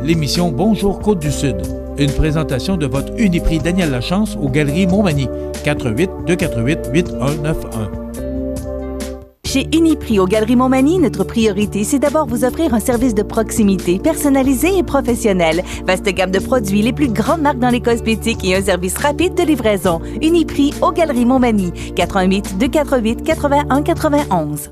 l'émission Bonjour Côte-du-Sud. Une présentation de votre Uniprix Daniel Lachance aux Galeries Montmagny. 418-248-8191. Chez Uniprix aux Galeries Montmagny, notre priorité, c'est d'abord vous offrir un service de proximité, personnalisé et professionnel. Vaste gamme de produits, les plus grandes marques dans les cosmétiques et un service rapide de livraison. Uniprix aux Galeries Montmagny. 418-248-8191.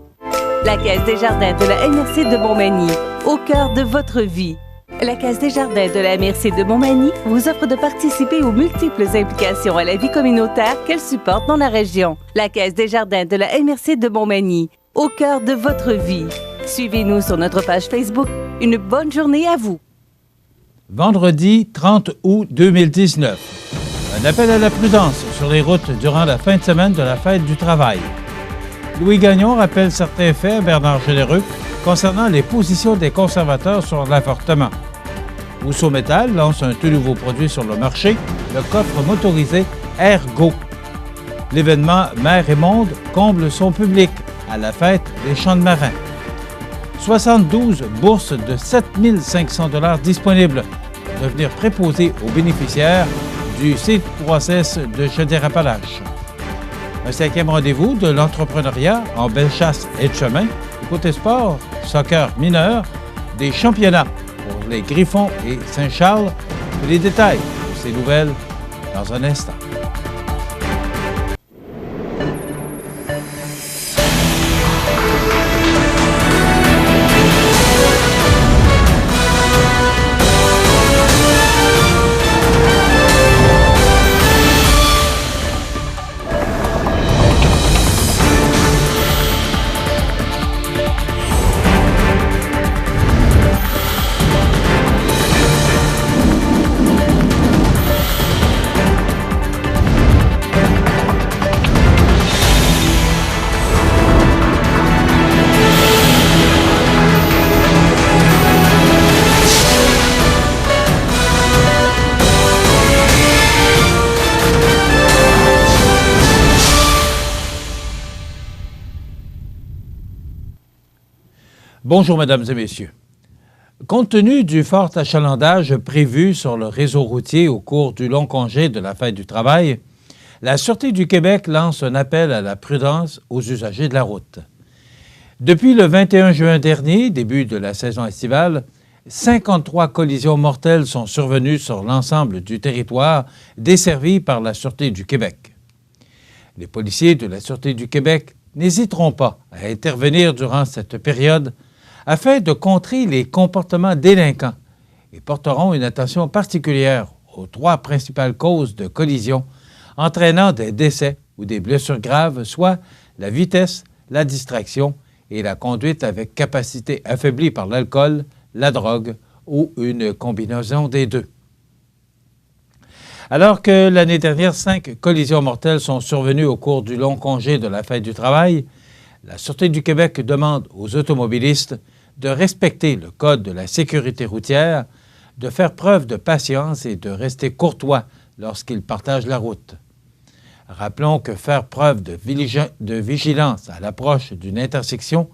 La Caisse des Jardins de la MRC de Montmagny, au cœur de votre vie. La Caisse des Jardins de la MRC de Montmagny vous offre de participer aux multiples implications à la vie communautaire qu'elle supporte dans la région. La Caisse des Jardins de la MRC de Montmagny, au cœur de votre vie. Suivez-nous sur notre page Facebook. Une bonne journée à vous. Vendredi 30 août 2019. Un appel à la prudence sur les routes durant la fin de semaine de la fête du travail. Louis Gagnon rappelle certains faits à Bernard Généreux concernant les positions des conservateurs sur l'avortement. Rousseau Métal lance un tout nouveau produit sur le marché, le coffre motorisé Ergo. L'événement Mer et Monde comble son public à la fête des Champs de Marins. 72 bourses de 7 500 $ disponibles pour devenir préposés aux bénéficiaires du C3S de Chaudière-Appalaches. Un 5e rendez-vous de l'entrepreneuriat en Bellechasse et de Chemin. Côté sport, soccer mineur, des championnats pour les Griffons et Saint-Charles. Les détails de ces nouvelles dans un instant. Bonjour, mesdames et messieurs. Compte tenu du fort achalandage prévu sur le réseau routier au cours du long congé de la fête du travail, la Sûreté du Québec lance un appel à la prudence aux usagers de la route. Depuis le 21 juin dernier, début de la saison estivale, 53 collisions mortelles sont survenues sur l'ensemble du territoire desservi par la Sûreté du Québec. Les policiers de la Sûreté du Québec n'hésiteront pas à intervenir durant cette période afin de contrer les comportements délinquants et porteront une attention particulière aux 3 principales causes de collision entraînant des décès ou des blessures graves, soit la vitesse, la distraction et la conduite avec capacité affaiblie par l'alcool, la drogue ou une combinaison des deux. Alors que l'année dernière, 5 collisions mortelles sont survenues au cours du long congé de la fête du travail, la Sûreté du Québec demande aux automobilistes de respecter le Code de la sécurité routière, de faire preuve de patience et de rester courtois lorsqu'ils partagent la route. Rappelons que faire preuve de vigilance à l'approche d'une intersection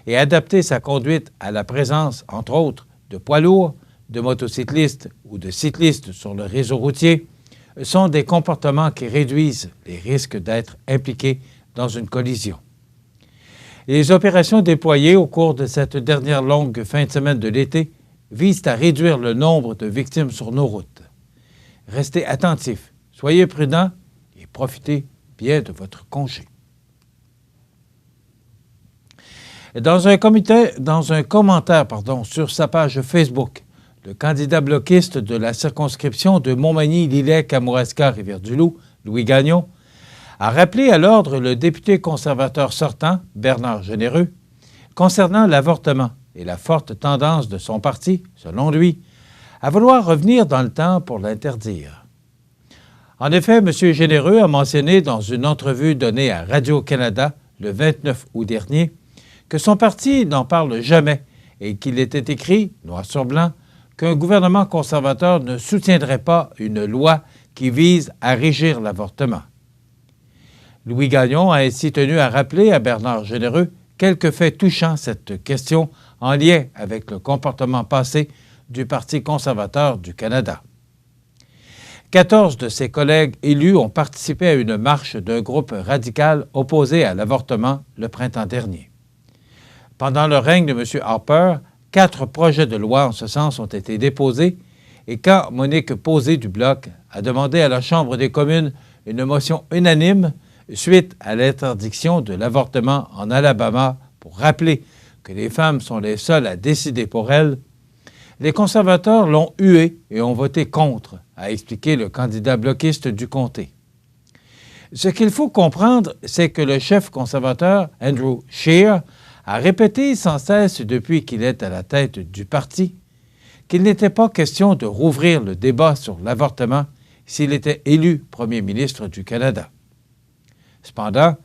et adapter sa conduite à la présence, entre autres, de poids lourds, de motocyclistes ou de cyclistes sur le réseau routier sont des comportements qui réduisent les risques d'être impliqués dans une collision. Les opérations déployées au cours de cette dernière longue fin de semaine de l'été visent à réduire le nombre de victimes sur nos routes. Restez attentifs, soyez prudents et profitez bien de votre congé. Dans un commentaire sur sa page Facebook, le candidat bloquiste de la circonscription de Montmagny-Lillet-Kamouraska-Rivière-du-Loup, Louis Gagnon, a rappelé à l'ordre le député conservateur sortant, Bernard Généreux, concernant l'avortement et la forte tendance de son parti, selon lui, à vouloir revenir dans le temps pour l'interdire. En effet, M. Généreux a mentionné dans une entrevue donnée à Radio-Canada le 29 août dernier que son parti n'en parle jamais et qu'il était écrit, noir sur blanc, qu'un gouvernement conservateur ne soutiendrait pas une loi qui vise à régir l'avortement. Louis Gagnon a ainsi tenu à rappeler à Bernard Généreux quelques faits touchant cette question en lien avec le comportement passé du Parti conservateur du Canada. 14 de ses collègues élus ont participé à une marche d'un groupe radical opposé à l'avortement le printemps dernier. Pendant le règne de M. Harper, 4 projets de loi en ce sens ont été déposés et quand Monique Posé du Bloc a demandé à la Chambre des communes une motion unanime suite à l'interdiction de l'avortement en Alabama pour rappeler que les femmes sont les seules à décider pour elles, les conservateurs l'ont hué et ont voté contre, a expliqué le candidat bloquiste du comté. Ce qu'il faut comprendre, c'est que le chef conservateur, Andrew Scheer, a répété sans cesse depuis qu'il est à la tête du parti qu'il n'était pas question de rouvrir le débat sur l'avortement s'il était élu premier ministre du Canada. Cependant,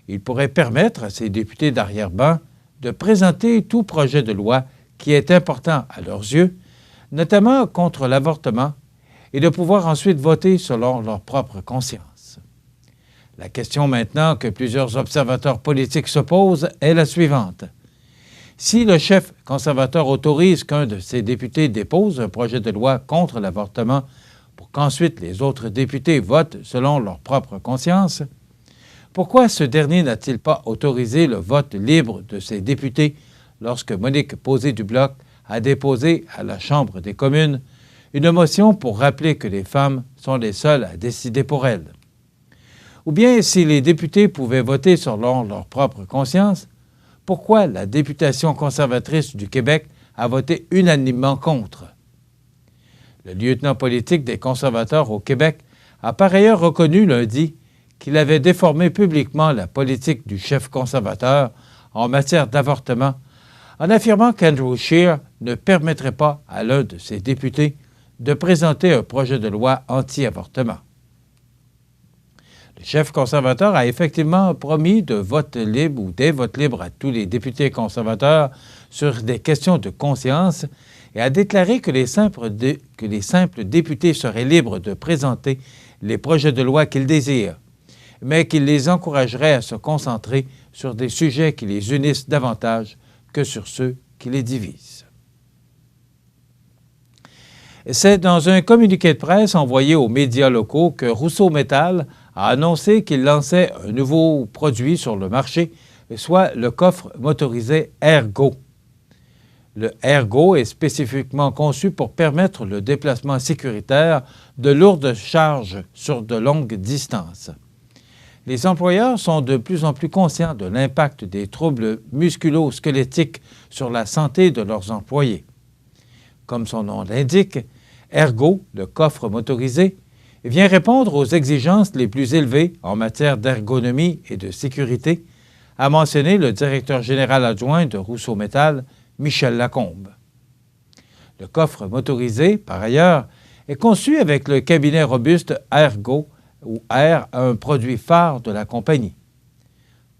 il pourrait permettre à ses députés d'arrière-ban de présenter tout projet de loi qui est important à leurs yeux, notamment contre l'avortement, et de pouvoir ensuite voter selon leur propre conscience. La question maintenant que plusieurs observateurs politiques se posent est la suivante. Si le chef conservateur autorise qu'un de ses députés dépose un projet de loi contre l'avortement pour qu'ensuite les autres députés votent selon leur propre conscience, pourquoi ce dernier n'a-t-il pas autorisé le vote libre de ses députés lorsque Monique Posé du Bloc a déposé à la Chambre des communes une motion pour rappeler que les femmes sont les seules à décider pour elles? Ou bien, si les députés pouvaient voter selon leur propre conscience, pourquoi la députation conservatrice du Québec a voté unanimement contre? Le lieutenant politique des conservateurs au Québec a par ailleurs reconnu lundi qu'il avait déformé publiquement la politique du chef conservateur en matière d'avortement en affirmant qu'Andrew Scheer ne permettrait pas à l'un de ses députés de présenter un projet de loi anti-avortement. Le chef conservateur a effectivement promis de vote libre ou des votes libres à tous les députés conservateurs sur des questions de conscience et a déclaré que les simples députés seraient libres de présenter les projets de loi qu'ils désirent, mais qu'il les encouragerait à se concentrer sur des sujets qui les unissent davantage que sur ceux qui les divisent. C'est dans un communiqué de presse envoyé aux médias locaux que Rousseau Métal a annoncé qu'il lançait un nouveau produit sur le marché, soit le coffre motorisé Ergo. Le Ergo est spécifiquement conçu pour permettre le déplacement sécuritaire de lourdes charges sur de longues distances. Les employeurs sont de plus en plus conscients de l'impact des troubles musculo-squelettiques sur la santé de leurs employés. Comme son nom l'indique, Ergo, le coffre motorisé, vient répondre aux exigences les plus élevées en matière d'ergonomie et de sécurité, a mentionné le directeur général adjoint de Rousseau Métal, Michel Lacombe. Le coffre motorisé, par ailleurs, est conçu avec le cabinet robuste Ergo, ou R, un produit phare de la compagnie.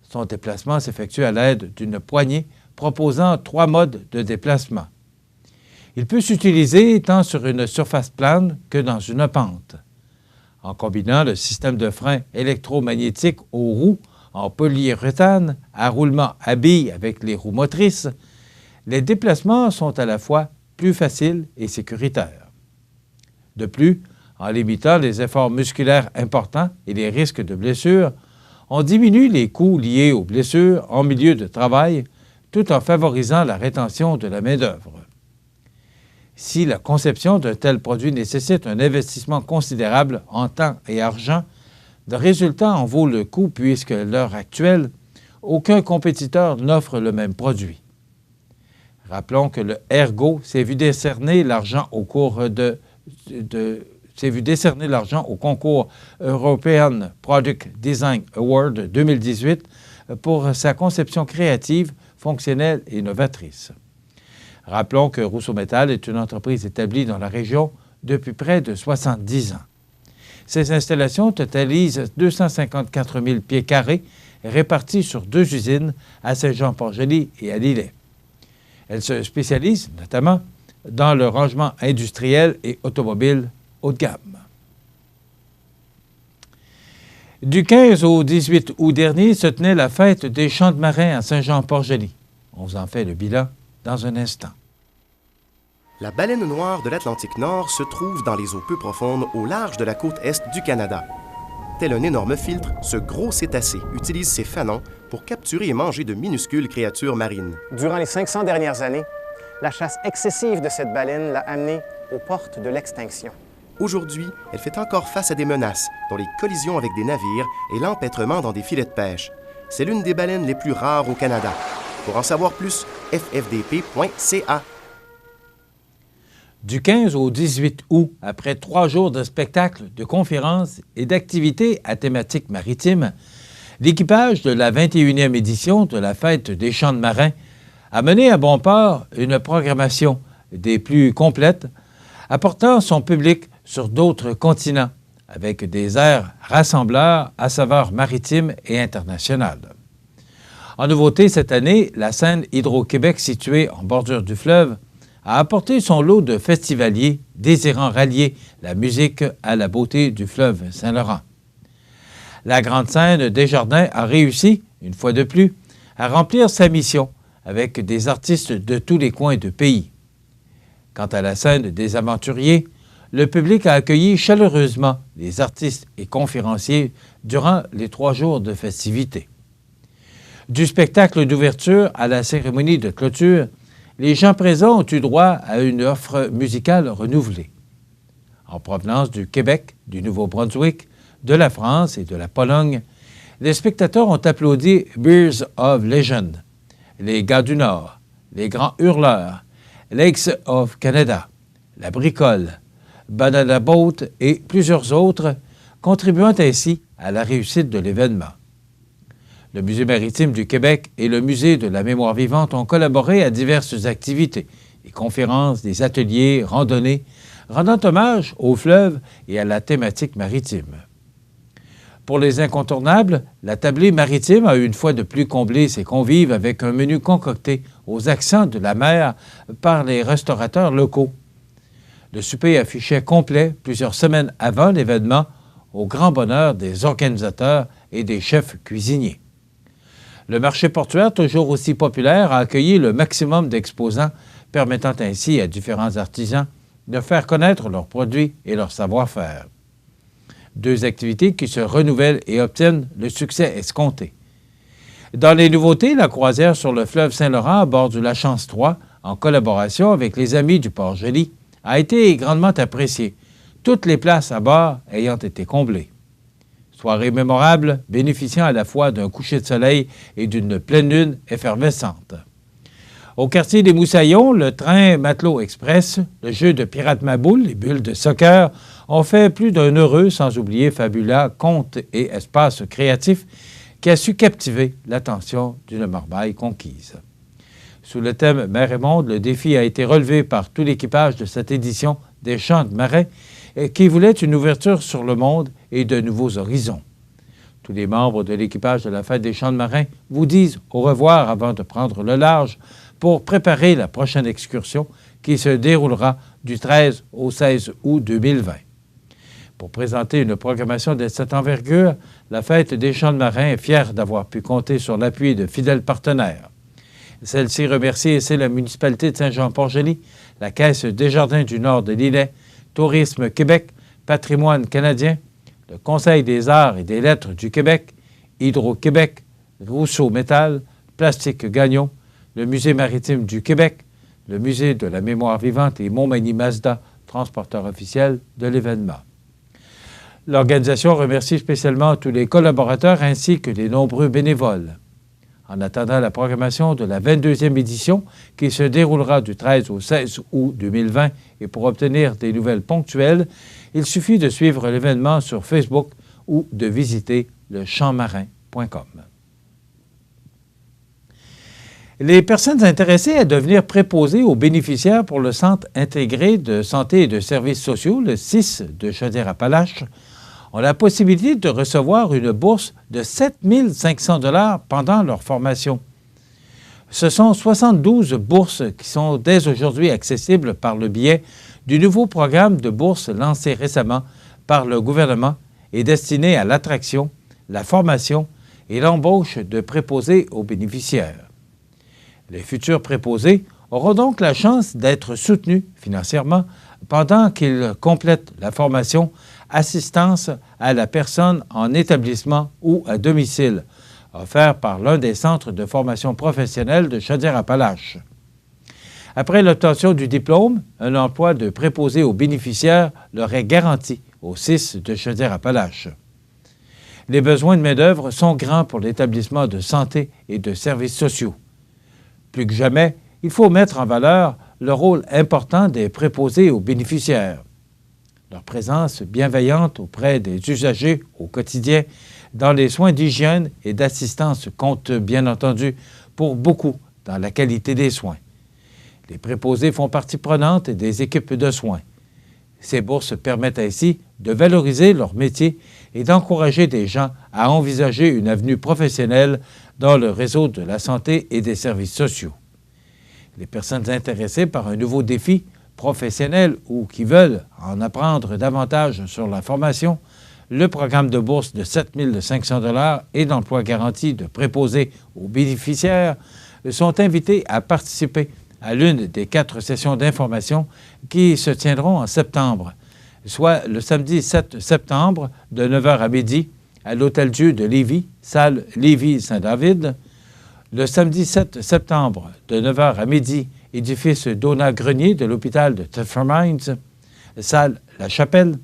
Son déplacement s'effectue à l'aide d'une poignée proposant 3 modes de déplacement. Il peut s'utiliser tant sur une surface plane que dans une pente. En combinant le système de frein électromagnétique aux roues en polyuréthane à roulement à billes avec les roues motrices, les déplacements sont à la fois plus faciles et sécuritaires. De plus, en limitant les efforts musculaires importants et les risques de blessures, on diminue les coûts liés aux blessures en milieu de travail tout en favorisant la rétention de la main-d'œuvre. Si la conception d'un tel produit nécessite un investissement considérable en temps et argent, le résultat en vaut le coup puisque, à l'heure actuelle, aucun compétiteur n'offre le même produit. Rappelons que le Ergo s'est vu décerner l'argent au concours European Product Design Award 2018 pour sa conception créative, fonctionnelle et novatrice. Rappelons que Rousseau Métal est une entreprise établie dans la région depuis près de 70 ans. Ces installations totalisent 254 000 pieds carrés répartis sur 2 usines à Saint-Jean-Port-Joli et à Lillet. Elles se spécialisent notamment dans le rangement industriel et automobile haut de gamme. Du 15 au 18 août dernier se tenait la fête des Champs de Marins à Saint-Jean-Port-Joli. On vous en fait le bilan dans un instant. La baleine noire de l'Atlantique Nord se trouve dans les eaux peu profondes au large de la côte est du Canada. Tel un énorme filtre, ce gros cétacé utilise ses fanons pour capturer et manger de minuscules créatures marines. Durant les 500 dernières années, la chasse excessive de cette baleine l'a amenée aux portes de l'extinction. Aujourd'hui, elle fait encore face à des menaces, dont les collisions avec des navires et l'empêtrement dans des filets de pêche. C'est l'une des baleines les plus rares au Canada. Pour en savoir plus, ffdp.ca. Du 15 au 18 août, après 3 jours de spectacles, de conférences et d'activités à thématique maritime, l'équipage de la 21e édition de la Fête des Champs de Marins a mené à bon port une programmation des plus complètes, apportant son public sur d'autres continents, avec des airs rassembleurs à saveur maritime et internationale. En nouveauté cette année, la scène Hydro-Québec, située en bordure du fleuve, a apporté son lot de festivaliers désirant rallier la musique à la beauté du fleuve Saint-Laurent. La grande scène Desjardins a réussi, une fois de plus, à remplir sa mission avec des artistes de tous les coins du pays. Quant à la scène des aventuriers, le public a accueilli chaleureusement les artistes et conférenciers durant les 3 jours de festivités. Du spectacle d'ouverture à la cérémonie de clôture, les gens présents ont eu droit à une offre musicale renouvelée. En provenance du Québec, du Nouveau-Brunswick, de la France et de la Pologne, les spectateurs ont applaudi Bears of Legend, les Gars du Nord, les Grands Hurleurs, Lakes of Canada, la Bricole, Banana Boat et plusieurs autres, contribuant ainsi à la réussite de l'événement. Le Musée maritime du Québec et le Musée de la mémoire vivante ont collaboré à diverses activités, des conférences, des ateliers, randonnées, rendant hommage au fleuve et à la thématique maritime. Pour les incontournables, la tablée maritime a une fois de plus comblé ses convives avec un menu concocté aux accents de la mer par les restaurateurs locaux. Le souper affichait complet plusieurs semaines avant l'événement, au grand bonheur des organisateurs et des chefs cuisiniers. Le marché portuaire, toujours aussi populaire, a accueilli le maximum d'exposants, permettant ainsi à différents artisans de faire connaître leurs produits et leur savoir-faire. 2 activités qui se renouvellent et obtiennent le succès escompté. Dans les nouveautés, la croisière sur le fleuve Saint-Laurent à bord du La Chance 3, en collaboration avec les amis du Port-Joli, a été grandement appréciée, toutes les places à bord ayant été comblées. Soirée mémorable, bénéficiant à la fois d'un coucher de soleil et d'une pleine lune effervescente. Au quartier des Moussaillons, le train Matelot Express, le jeu de Pirate Maboule, les bulles de soccer, ont fait plus d'un heureux, sans oublier Fabula, conte et espace créatif, qui a su captiver l'attention d'une marmaille conquise. Sous le thème Mer et Monde, le défi a été relevé par tout l'équipage de cette édition des Champs de Marins, qui voulait une ouverture sur le monde et de nouveaux horizons. Tous les membres de l'équipage de la Fête des Champs de Marins vous disent au revoir avant de prendre le large pour préparer la prochaine excursion qui se déroulera du 13 au 16 août 2020. Pour présenter une programmation de cette envergure, la Fête des Champs de Marins est fière d'avoir pu compter sur l'appui de fidèles partenaires. Celle-ci remercie ici la municipalité de Saint-Jean-Port-Joli, la Caisse Desjardins du Nord de l'Îlet, Tourisme Québec, Patrimoine canadien, le Conseil des arts et des lettres du Québec, Hydro-Québec, Rousseau Métal, Plastique Gagnon, le Musée maritime du Québec, le Musée de la mémoire vivante et Montmagny Mazda, transporteur officiel de l'événement. L'organisation remercie spécialement tous les collaborateurs ainsi que les nombreux bénévoles. En attendant la programmation de la 22e édition qui se déroulera du 13 au 16 août 2020 et pour obtenir des nouvelles ponctuelles, il suffit de suivre l'événement sur Facebook ou de visiter lechampmarin.com. Les personnes intéressées à devenir préposées aux bénéficiaires pour le Centre intégré de santé et de services sociaux, le CIS de Chaudière-Appalaches, ont la possibilité de recevoir une bourse de 7 500 $ pendant leur formation. Ce sont 72 bourses qui sont dès aujourd'hui accessibles par le biais du nouveau programme de bourses lancé récemment par le gouvernement et destiné à l'attraction, la formation et l'embauche de préposés aux bénéficiaires. Les futurs préposés auront donc la chance d'être soutenus financièrement pendant qu'ils complètent la formation Assistance à la personne en établissement ou à domicile, offert par l'un des centres de formation professionnelle de Chaudière-Appalaches. Après l'obtention du diplôme, un emploi de préposé aux bénéficiaires leur est garanti au CIS de Chaudière-Appalaches. Les besoins de main-d'œuvre sont grands pour l'établissement de santé et de services sociaux. Plus que jamais, il faut mettre en valeur le rôle important des préposés aux bénéficiaires. Leur présence bienveillante auprès des usagers au quotidien dans les soins d'hygiène et d'assistance compte bien entendu pour beaucoup dans la qualité des soins. Les préposés font partie prenante des équipes de soins. Ces bourses permettent ainsi de valoriser leur métier et d'encourager des gens à envisager une avenue professionnelle dans le réseau de la santé et des services sociaux. Les personnes intéressées par un nouveau défi professionnel ou qui veulent en apprendre davantage sur la formation, le programme de bourse de 7 500 $ et d'emploi garanti de préposés aux bénéficiaires sont invités à participer à l'une des 4 sessions d'information qui se tiendront en septembre, soit le samedi 7 septembre de 9h à midi à l'Hôtel-Dieu de Lévis, salle Lévis-Saint-David, le samedi 7 septembre de 9h à midi, édifice Donat-Grenier de l'hôpital de Teffermines, salle La Chapelle,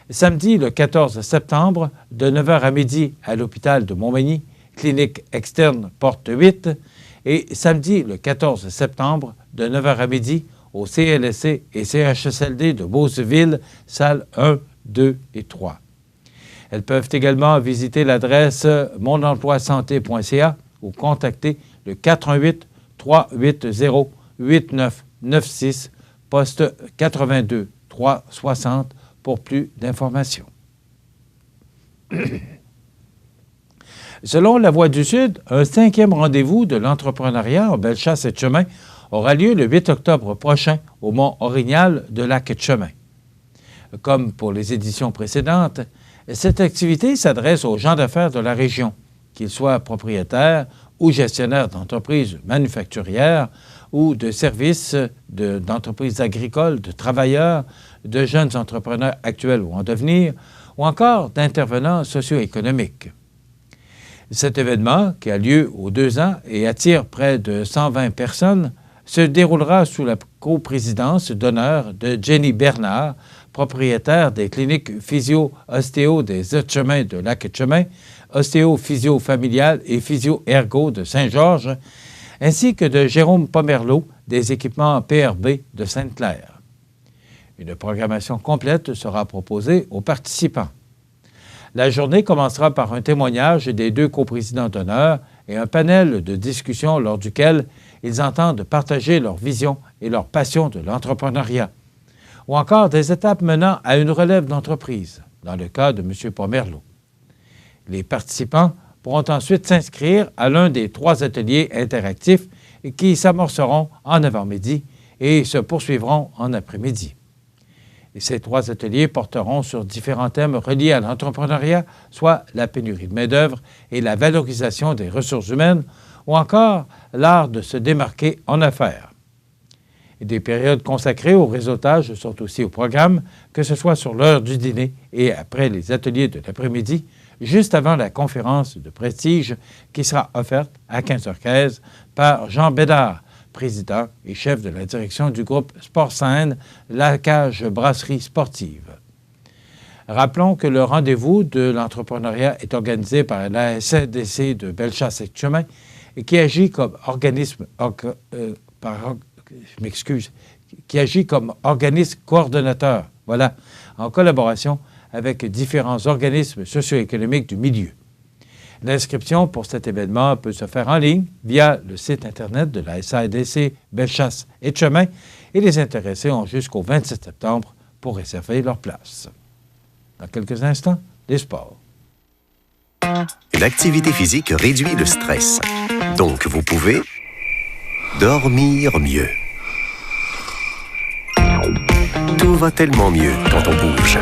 samedi le 14 septembre de 9h à midi à l'hôpital de Montmagny, clinique externe porte 8, et samedi le 14 septembre de 9h à midi au CLSC et CHSLD de Beauceville, salles 1, 2 et 3. Elles peuvent également visiter l'adresse monemploisanté.ca ou contacter le 418-380-8996, poste 82 360 pour plus d'informations. Selon La Voix du Sud, un 5e rendez-vous de l'entrepreneuriat en Bellechasse-Etchemin aura lieu le 8 octobre prochain au Mont Orignal de Lac-Etchemin. Comme pour les éditions précédentes, cette activité s'adresse aux gens d'affaires de la région, qu'ils soient propriétaires ou gestionnaires d'entreprises manufacturières ou de services d'entreprises agricoles, de travailleurs, de jeunes entrepreneurs actuels ou en devenir, ou encore d'intervenants socio-économiques. Cet événement, qui a lieu aux 2 ans et attire près de 120 personnes, se déroulera sous la coprésidence d'honneur de Jenny Bernard, propriétaire des cliniques physio-ostéo des Etchemins de Lac-Etchemin, ostéo-physio-familial et physio-ergo de Saint-Georges, ainsi que de Jérôme Pomerleau des équipements PRB de Sainte-Claire. Une programmation complète sera proposée aux participants. La journée commencera par un témoignage des 2 coprésidents d'honneur et un panel de discussion lors duquel ils entendent partager leur vision et leur passion de l'entrepreneuriat, ou encore des étapes menant à une relève d'entreprise, dans le cas de M. Pomerleau. Les participants pourront ensuite s'inscrire à l'un des 3 ateliers interactifs qui s'amorceront en avant-midi et se poursuivront en après-midi. Et ces 3 ateliers porteront sur différents thèmes reliés à l'entrepreneuriat, soit la pénurie de main-d'œuvre et la valorisation des ressources humaines, ou encore l'art de se démarquer en affaires. Et des périodes consacrées au réseautage sont aussi au programme, que ce soit sur l'heure du dîner et après les ateliers de l'après-midi, juste avant la conférence de prestige qui sera offerte à 15h15 par Jean Bédard, président et chef de la direction du groupe Sport Scène, la Cage Brasserie Sportive. Rappelons que le rendez-vous de l'entrepreneuriat est organisé par la SNDC de Bellechasse-Etchemin et qui agit comme organisme coordonnateur, en collaboration avec différents organismes socio-économiques du milieu. L'inscription pour cet événement peut se faire en ligne via le site Internet de la SADC Bellechasse-Etchemin et les intéressés ont jusqu'au 27 septembre pour réserver leur place. Dans quelques instants, les sports. L'activité physique réduit le stress. Donc, vous pouvez dormir mieux. Tout va tellement mieux quand on bouge.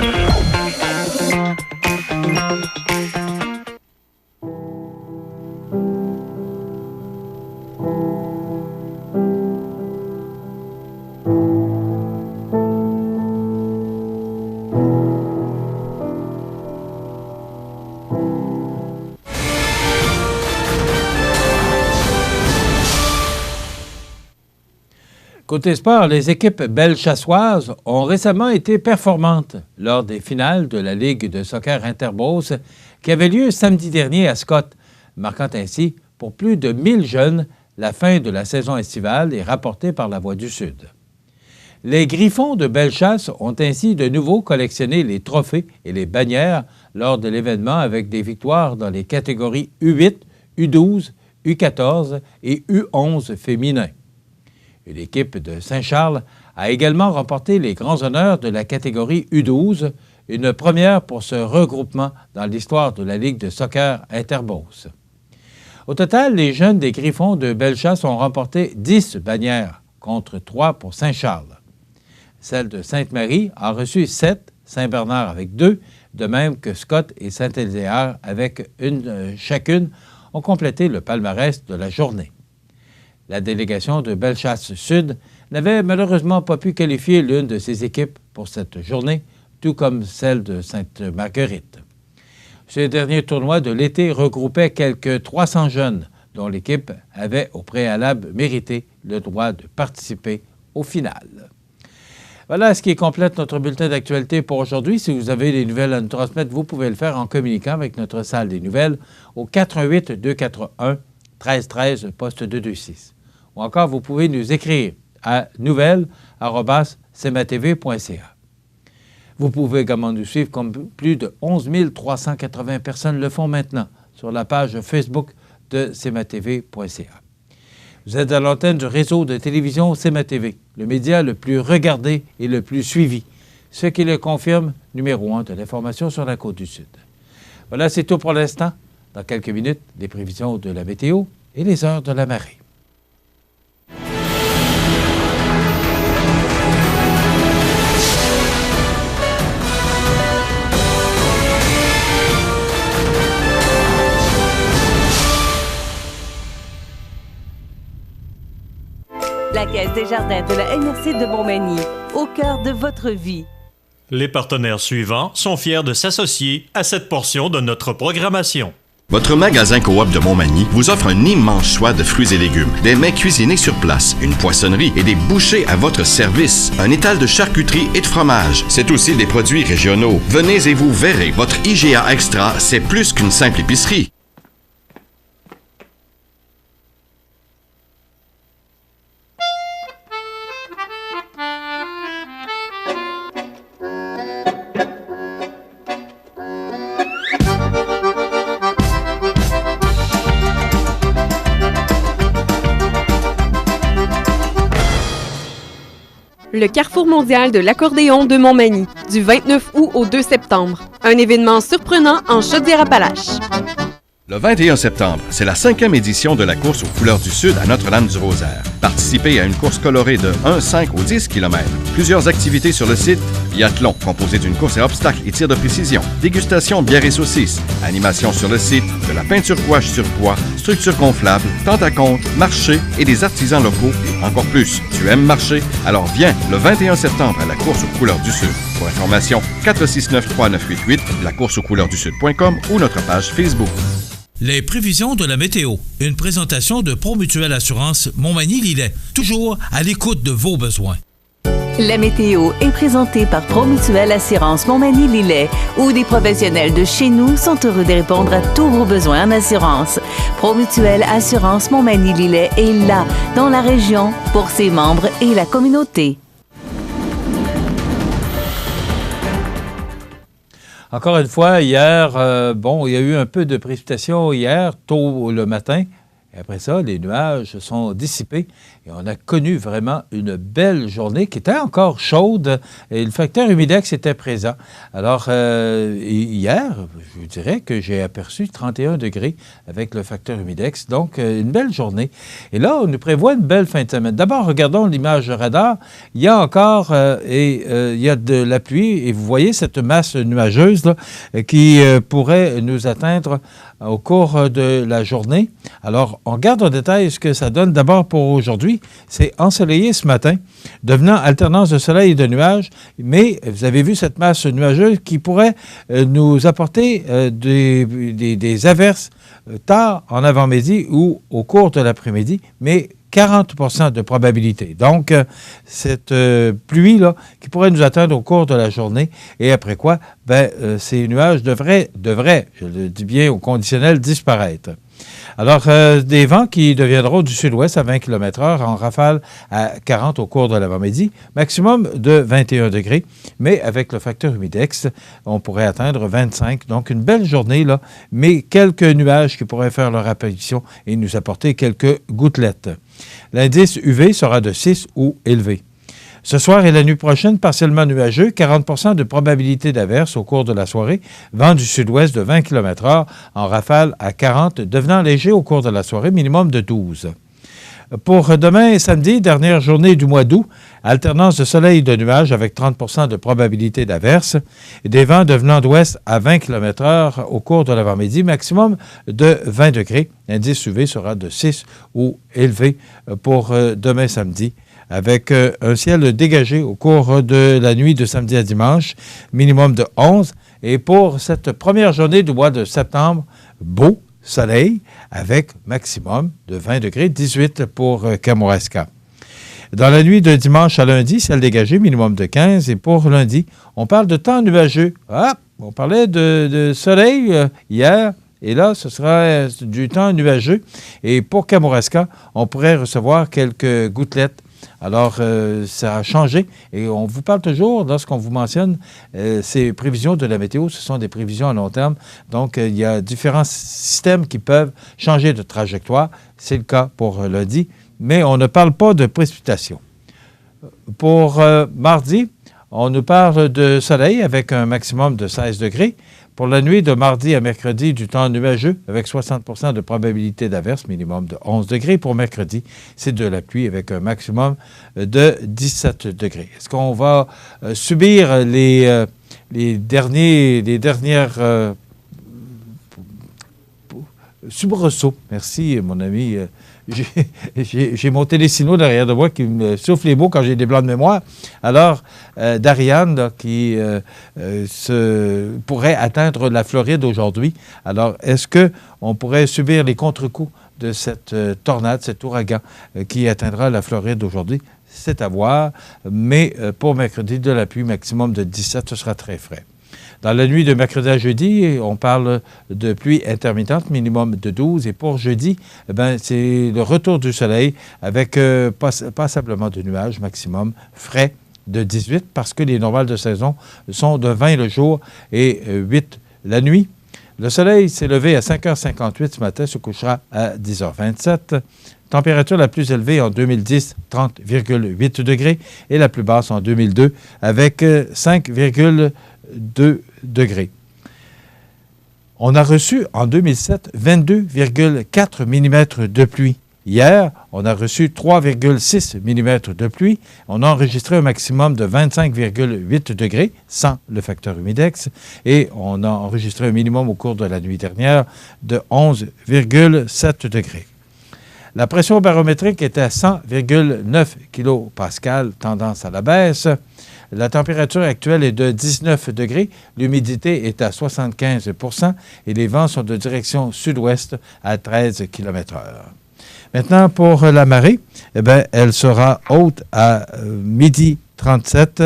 Côté sport, les équipes belchassoises ont récemment été performantes lors des finales de la Ligue de soccer Interbose qui avait lieu samedi dernier à Scott, marquant ainsi pour plus de 1000 jeunes la fin de la saison estivale et rapportée par la Voix du Sud. Les Griffons de Bellechasse ont ainsi de nouveau collectionné les trophées et les bannières lors de l'événement avec des victoires dans les catégories U8, U12, U14 et U11 féminins. L'équipe de Saint-Charles a également remporté les grands honneurs de la catégorie U12, une première pour ce regroupement dans l'histoire de la Ligue de soccer Interbose. Au total, les jeunes des Griffons de Bellechasse ont remporté 10 bannières contre 3 pour Saint-Charles. Celle de Sainte-Marie a reçu 7, Saint-Bernard avec 2, de même que Scott et Saint-Éliézer avec une chacune ont complété le palmarès de la journée. La délégation de Bellechasse-Sud n'avait malheureusement pas pu qualifier l'une de ses équipes pour cette journée, tout comme celle de Sainte-Marguerite. Ce dernier tournoi de l'été regroupait quelques 300 jeunes dont l'équipe avait au préalable mérité le droit de participer au final. Voilà ce qui complète notre bulletin d'actualité pour aujourd'hui. Si vous avez des nouvelles à nous transmettre, vous pouvez le faire en communiquant avec notre salle des nouvelles au 418-241-1313, poste 226. Ou encore, vous pouvez nous écrire à nouvelles@cmatv.ca. Vous pouvez également nous suivre comme plus de 11 380 personnes le font maintenant sur la page Facebook de cmatv.ca. Vous êtes à l'antenne du réseau de télévision CMA-TV, le média le plus regardé et le plus suivi, ce qui le confirme numéro 1 de l'information sur la Côte-du-Sud. Voilà, c'est tout pour l'instant. Dans quelques minutes, les prévisions de la météo et les heures de la marée. La Caisse des jardins de la MRC de Montmagny, au cœur de votre vie. Les partenaires suivants sont fiers de s'associer à cette portion de notre programmation. Votre magasin Coop de Montmagny vous offre un immense choix de fruits et légumes, des mets cuisinés sur place, une poissonnerie et des bouchers à votre service, un étal de charcuterie et de fromage. C'est aussi des produits régionaux. Venez et vous verrez, votre IGA Extra, c'est plus qu'une simple épicerie. Le Carrefour mondial de l'accordéon de Montmagny, du 29 août au 2 septembre. Un événement surprenant en Chaudière-Appalaches. Le 21 septembre, c'est la 5e édition de la course aux couleurs du Sud à Notre-Dame-du-Rosaire. Participez à une course colorée de 1, 5 ou 10 km. Plusieurs activités sur le site. Biathlon, composé d'une course à obstacles et tir de précision. Dégustation de bière et saucisses. Animation sur le site. De la peinture gouache sur bois. Structure gonflable. Tente à compte. Marché et des artisans locaux. Et encore plus. Tu aimes marcher? Alors viens le 21 septembre à la course aux couleurs du Sud. Pour information, 469-3988, lacourseauxcouleurssud.com ou notre page Facebook. Les prévisions de la météo. Une présentation de Promutuelle Assurance Montmagny-Lillet. Toujours à l'écoute de vos besoins. La météo est présentée par Promutuelle Assurance Montmagny-Lillet, où des professionnels de chez nous sont heureux de répondre à tous vos besoins en assurance. Promutuelle Assurance Montmagny-Lillet est là, dans la région, pour ses membres et la communauté. Encore une fois, hier, il y a eu un peu de précipitation hier, tôt le matin. Et après ça, les nuages se sont dissipés et on a connu vraiment une belle journée qui était encore chaude et le facteur humidex était présent. Alors, hier, je vous dirais que j'ai aperçu 31 degrés avec le facteur humidex, donc une belle journée. Et là, on nous prévoit une belle fin de semaine. D'abord, regardons l'image radar. Il y a encore il y a de la pluie et vous voyez cette masse nuageuse là, qui pourrait nous atteindre au cours de la journée. Alors, on regarde en détail ce que ça donne. D'abord, pour aujourd'hui, c'est ensoleillé ce matin, devenant alternance de soleil et de nuages, mais vous avez vu cette masse nuageuse qui pourrait nous apporter des averses tard en avant-midi ou au cours de l'après-midi, mais 40 % de probabilité. Donc, cette pluie-là qui pourrait nous atteindre au cours de la journée et après quoi, ces nuages devraient, je le dis bien au conditionnel, disparaître. Alors, des vents qui deviendront du sud-ouest à 20 km/h en rafale à 40 au cours de l'avant-midi, maximum de 21 degrés, mais avec le facteur humidex, on pourrait atteindre 25. Donc, une belle journée, là, mais quelques nuages qui pourraient faire leur apparition et nous apporter quelques gouttelettes. L'indice UV sera de 6 ou élevé. Ce soir et la nuit prochaine, partiellement nuageux, 40 % de probabilité d'averse au cours de la soirée, vent du sud-ouest de 20 km/h en rafale à 40, devenant léger au cours de la soirée, minimum de 12. Pour demain et samedi, dernière journée du mois d'août, alternance de soleil et de nuages avec 30 % de probabilité d'averse, des vents devenant d'ouest à 20 km/h au cours de l'avant-midi, maximum de 20 degrés. L'indice UV sera de 6 ou élevé pour demain samedi, avec un ciel dégagé au cours de la nuit de samedi à dimanche, minimum de 11. Et pour cette première journée du mois de septembre, beau soleil avec maximum de 20 degrés, 18 pour Kamouraska. Dans la nuit de dimanche à lundi, ciel dégagé, minimum de 15. Et pour lundi, on parle de temps nuageux. On parlait de soleil hier. Et là, ce sera du temps nuageux. Et pour Kamouraska, on pourrait recevoir quelques gouttelettes. Alors, ça a changé et on vous parle toujours, lorsqu'on vous mentionne ces prévisions de la météo, ce sont des prévisions à long terme. Donc, il y a différents systèmes qui peuvent changer de trajectoire. C'est le cas pour lundi, mais on ne parle pas de précipitations. Pour mardi, on nous parle de soleil avec un maximum de 16 degrés. Pour la nuit de mardi à mercredi, du temps nuageux avec 60 % de probabilité d'averse, minimum de 11 degrés. Pour mercredi, c'est de la pluie avec un maximum de 17 degrés. Est-ce qu'on va subir les dernières soubresauts? Merci, mon ami. J'ai mon télésino derrière de moi qui me souffle les mots quand j'ai des blancs de mémoire. Alors, Darian, là, qui pourrait atteindre la Floride aujourd'hui. Alors, est-ce qu'on pourrait subir les contre-coups de cette tornade, cet ouragan qui atteindra la Floride aujourd'hui? C'est à voir. Mais pour mercredi, de la pluie maximum de 17, ce sera très frais. Dans la nuit de mercredi à jeudi, on parle de pluie intermittente, minimum de 12. Et pour jeudi, c'est le retour du soleil avec passablement de nuages, maximum frais de 18, parce que les normales de saison sont de 20 le jour et 8 la nuit. Le soleil s'est levé à 5h58 ce matin, se couchera à 10h27. Température la plus élevée en 2010, 30,8 degrés, et la plus basse en 2002, avec 5,2 degrés. On a reçu en 2007 22,4 mm de pluie. Hier, on a reçu 3,6 mm de pluie. On a enregistré un maximum de 25,8 degrés sans le facteur humidex et on a enregistré un minimum au cours de la nuit dernière de 11,7 degrés. La pression barométrique était à 100,9 kPa, tendance à la baisse. La température actuelle est de 19 degrés, l'humidité est à 75 % et les vents sont de direction sud-ouest à 13 km/h. Maintenant, pour la marée, elle sera haute à midi 37.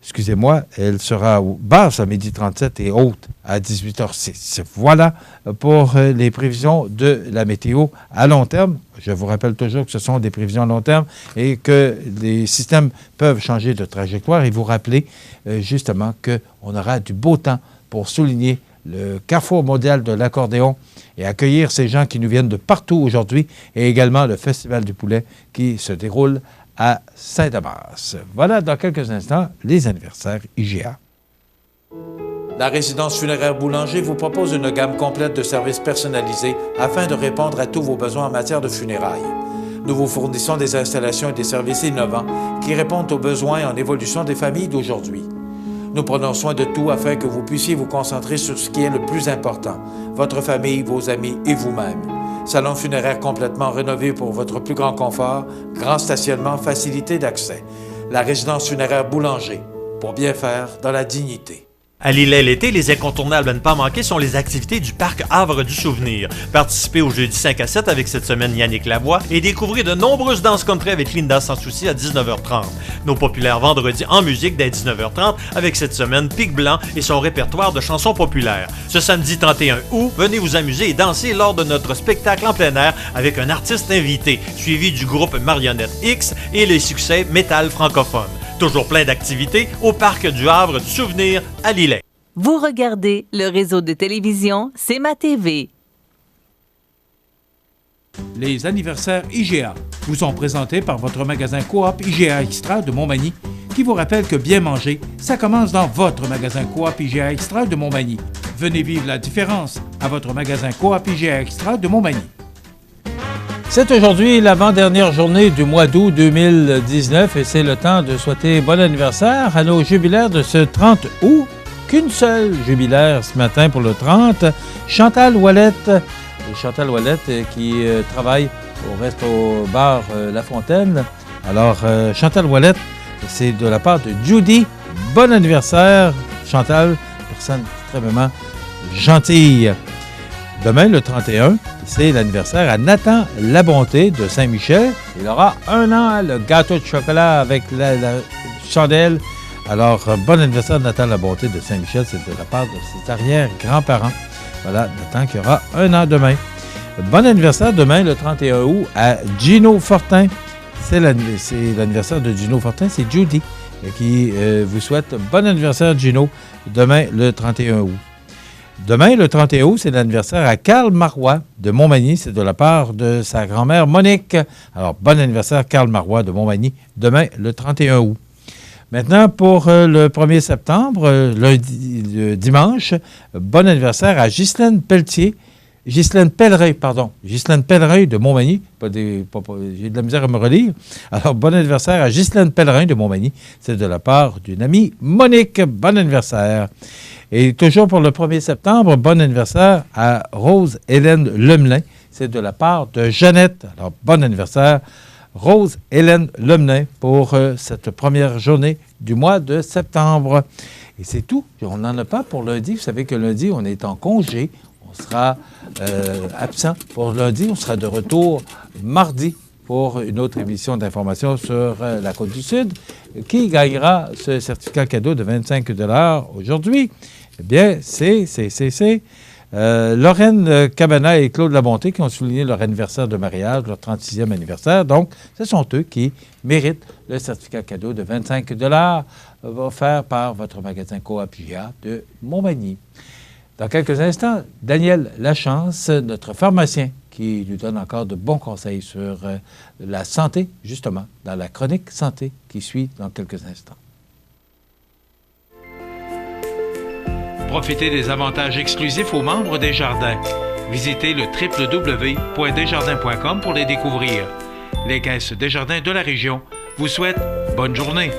Excusez-moi, elle sera basse à midi 37 et haute à 18h06. Voilà pour les prévisions de la météo à long terme. Je vous rappelle toujours que ce sont des prévisions à long terme et que les systèmes peuvent changer de trajectoire. Et vous rappelez justement qu'on aura du beau temps pour souligner le carrefour mondial de l'accordéon et accueillir ces gens qui nous viennent de partout aujourd'hui et également le Festival du poulet qui se déroule à Saint-Damas. Voilà, dans quelques instants, les anniversaires IGA. La résidence funéraire Boulanger vous propose une gamme complète de services personnalisés afin de répondre à tous vos besoins en matière de funérailles. Nous vous fournissons des installations et des services innovants qui répondent aux besoins en évolution des familles d'aujourd'hui. Nous prenons soin de tout afin que vous puissiez vous concentrer sur ce qui est le plus important, votre famille, vos amis et vous-même. Salon funéraire complètement rénové pour votre plus grand confort, grand stationnement, facilité d'accès. La résidence funéraire Boulanger, pour bien faire dans la dignité. À Lillet l'été, les incontournables à ne pas manquer sont les activités du Parc Havre du Souvenir. Participez au jeudi 5 à 7 avec cette semaine Yannick Lavoie et découvrez de nombreuses danses country avec Linda Sans Souci à 19h30. Nos populaires vendredis en musique dès 19h30 avec cette semaine Pic Blanc et son répertoire de chansons populaires. Ce samedi 31 août, venez vous amuser et danser lors de notre spectacle en plein air avec un artiste invité, suivi du groupe Marionnette X et les succès métal francophone. Toujours plein d'activités au Parc du Havre du Souvenir à Lillet. Vous regardez le réseau de télévision C'est ma TV. Les anniversaires IGA vous sont présentés par votre magasin Coop IGA Extra de Montmagny, qui vous rappelle que bien manger, ça commence dans votre magasin Coop IGA Extra de Montmagny. Venez vivre la différence à votre magasin Coop IGA Extra de Montmagny. C'est aujourd'hui l'avant-dernière journée du mois d'août 2019 et c'est le temps de souhaiter bon anniversaire à nos jubilaires de ce 30 août. Qu'une seule jubilaire ce matin pour le 30, Chantal Ouellette. Chantal Ouellette qui travaille au resto-bar La Fontaine. Alors, Chantal Ouellette, c'est de la part de Judy. Bon anniversaire, Chantal, personne extrêmement gentille. Demain, le 31, c'est l'anniversaire à Nathan Labonté de Saint-Michel. Il aura 1 an, le gâteau de chocolat avec la chandelle. Alors, bon anniversaire Nathan Labonté de Saint-Michel, c'est de la part de ses arrière-grands-parents. Voilà, Nathan qui aura 1 an demain. Bon anniversaire demain, le 31 août, à Gino Fortin. C'est l'anniversaire de Gino Fortin, c'est Judy qui vous souhaite bon anniversaire Gino, demain, le 31 août. Demain, le 31 août, c'est l'anniversaire à Karl Marois de Montmagny. C'est de la part de sa grand-mère Monique. Alors, bon anniversaire Karl Marois de Montmagny, demain, le 31 août. Maintenant, pour le 1er septembre, le dimanche, bon anniversaire à Ghislaine Pellereuil de Montmagny. J'ai de la misère à me relire. Alors, bon anniversaire à Ghislaine Pellereuil de Montmagny. C'est de la part d'une amie Monique. Bon anniversaire. Et toujours pour le 1er septembre, bon anniversaire à Rose-Hélène Lemelin. C'est de la part de Jeannette. Alors, bon anniversaire, Rose-Hélène Lemelin, pour cette première journée du mois de septembre. Et c'est tout. On n'en a pas pour lundi. Vous savez que lundi, on est en congé. On sera absent pour lundi. On sera de retour mardi pour une autre émission d'information sur la Côte-du-Sud. Qui gagnera ce certificat cadeau de 25 $ aujourd'hui? Eh bien, c'est Lorraine Cabana et Claude Labonté qui ont souligné leur anniversaire de mariage, leur 36e anniversaire. Donc, ce sont eux qui méritent le certificat cadeau de 25 $ offert par votre magasin Coop IGA de Montmagny. Dans quelques instants, Daniel Lachance, notre pharmacien, qui nous donne encore de bons conseils sur la santé, justement, dans la chronique santé qui suit dans quelques instants. Profitez des avantages exclusifs aux membres des Jardins. Visitez le www.desjardins.com pour les découvrir. Les caisses Desjardins de la région vous souhaitent bonne journée.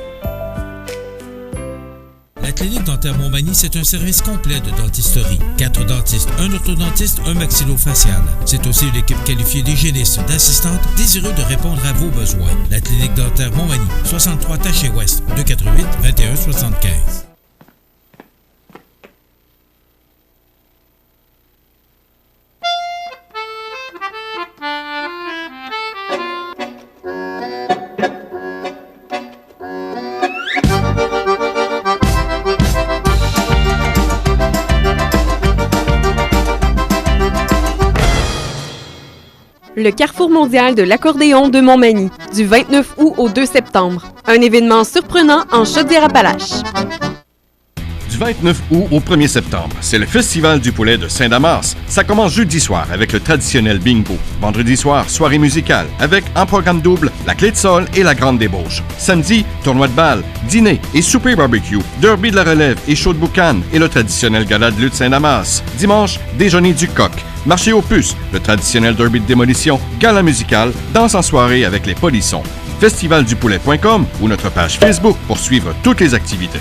La clinique dentaire Montmagny, c'est un service complet de dentisterie. 4 dentistes, un orthodontiste, un maxillofacial. C'est aussi une équipe qualifiée d'hygiénistes, d'assistantes, désireux de répondre à vos besoins. La clinique dentaire Montmagny, 63 Taché-Ouest, 248-2175. Le Carrefour mondial de l'accordéon de Montmagny, du 29 août au 2 septembre. Un événement surprenant en Chaudière-Appalaches. Du 29 août au 1er septembre, c'est le Festival du poulet de Saint-Damas. Ça commence jeudi soir avec le traditionnel bingo. Vendredi soir, soirée musicale avec en programme double la clé de sol et la grande débauche. Samedi, tournoi de balle, dîner et souper barbecue, derby de la relève et show de boucan et le traditionnel gala de lutte Saint-Damas. Dimanche, déjeuner du coq. Marché aux puces, le traditionnel derby de démolition, gala musical, danse en soirée avec les polissons. Festivaldupoulet.com ou notre page Facebook pour suivre toutes les activités.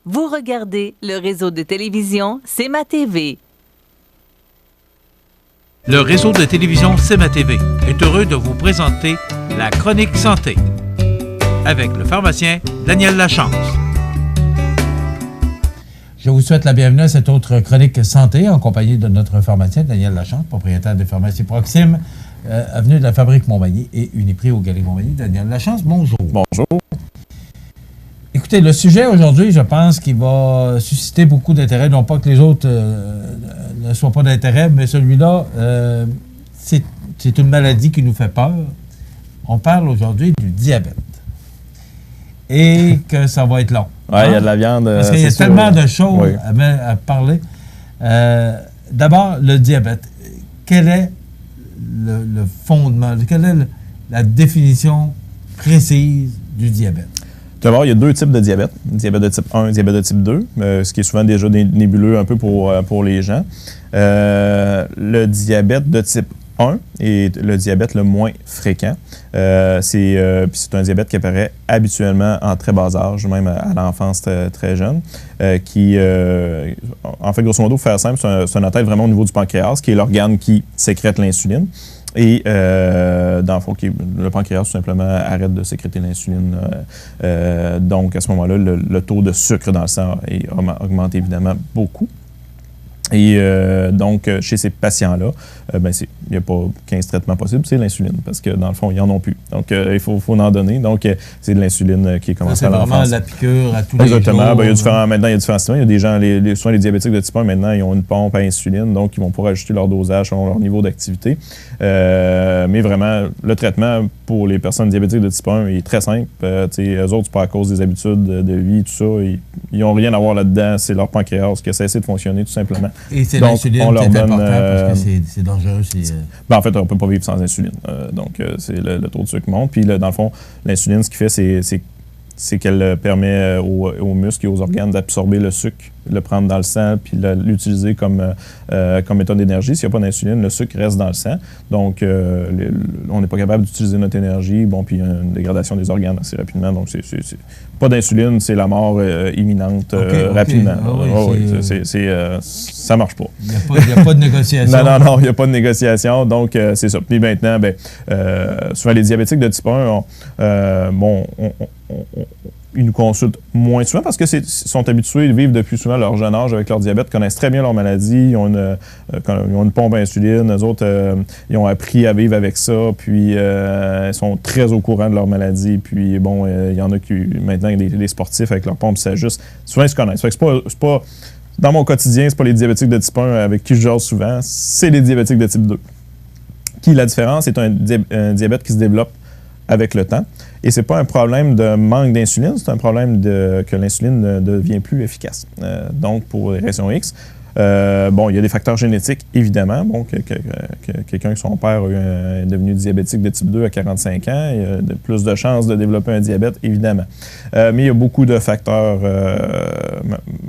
Vous regardez le réseau de télévision C'est ma TV. Le réseau de télévision C'est ma TV est heureux de vous présenter la chronique santé avec le pharmacien Daniel Lachance. Je vous souhaite la bienvenue à cette autre chronique santé en compagnie de notre pharmacien Daniel Lachance, propriétaire de Pharmacie Proxime, avenue de la Fabrique Montmagny et Uniprix aux Galeries Montmagny. Daniel Lachance, bonjour. Bonjour. Écoutez, le sujet aujourd'hui, je pense qu'il va susciter beaucoup d'intérêt, non pas que les autres ne soient pas d'intérêt, mais celui-là, c'est une maladie qui nous fait peur. On parle aujourd'hui du diabète et que ça va être long. Oui, il y a de la viande. Parce qu'il y a tellement de choses à parler. D'abord, le diabète. Quel est le fondement, quelle est la définition précise du diabète? D'abord, il y a deux types de diabète. Diabète de type 1 et diabète de type 2, ce qui est souvent déjà nébuleux un peu pour les gens. Le diabète de type 1 est le diabète le moins fréquent. C'est un diabète qui apparaît habituellement en très bas âge, même à l'enfance très jeune, en fait, grosso modo, pour faire simple, c'est un atteinte vraiment au niveau du pancréas, qui est l'organe qui sécrète l'insuline. Et dans le fond, le pancréas, tout simplement, arrête de sécréter l'insuline. Donc, à ce moment-là, le taux de sucre dans le sang augmente évidemment beaucoup. Et donc, chez ces patients-là, il n'y a pas 15 traitements possibles, c'est l'insuline, parce que dans le fond, ils n'en ont plus. Donc, il faut en donner. Donc, c'est de l'insuline qui est commencée à l'enfance. C'est vraiment la piqûre à tous les jours. Exactement. Maintenant, il y a différents systèmes. Il y a des gens, souvent les diabétiques de type 1, maintenant, ils ont une pompe à insuline, donc ils vont pouvoir ajuster leur dosage selon leur niveau d'activité. Mais vraiment, le traitement pour les personnes diabétiques de type 1 est très simple. Eux autres, c'est pas à cause des habitudes de vie, tout ça. Ils n'ont rien à voir là-dedans. C'est leur pancréas qui a cessé de fonctionner, tout simplement. Et c'est l'insuline qui est important parce que c'est dangereux. En fait, on ne peut pas vivre sans insuline. Donc, c'est le taux de sucre monte. Puis, dans le fond, l'insuline, ce qu'il fait, c'est qu'elle permet aux muscles et aux organes d'absorber le sucre, le prendre dans le sang, puis l'utiliser comme méthode d'énergie. S'il n'y a pas d'insuline, le sucre reste dans le sang. Donc, on n'est pas capable d'utiliser notre énergie. Bon, puis il y a une dégradation des organes assez rapidement. Donc, pas d'insuline, c'est la mort imminente rapidement. Ça marche pas. Il n'y a pas de négociation. Non, il n'y a pas de négociation. Donc, c'est ça. Puis maintenant, souvent, les diabétiques de type 1, ils nous consultent moins souvent parce que sont habitués, ils vivent depuis souvent leur jeune âge avec leur diabète, connaissent très bien leur maladie, ils ont une pompe à insuline, eux autres, ils ont appris à vivre avec ça, puis ils sont très au courant de leur maladie, puis il y en a qui, maintenant, des sportifs avec leur pompe s'ajustent. Souvent, ils se connaissent. Fait que c'est pas dans mon quotidien, c'est pas les diabétiques de type 1 avec qui je jase souvent, c'est les diabétiques de type 2. La différence, c'est un diabète qui se développe avec le temps. Et c'est pas un problème de manque d'insuline, c'est un problème que l'insuline ne devient plus efficace. Donc, pour les raisons X, il y a des facteurs génétiques, évidemment. Quelqu'un que son père est devenu diabétique de type 2 à 45 ans, il a plus de chances de développer un diabète, évidemment. Mais il y a beaucoup de facteurs,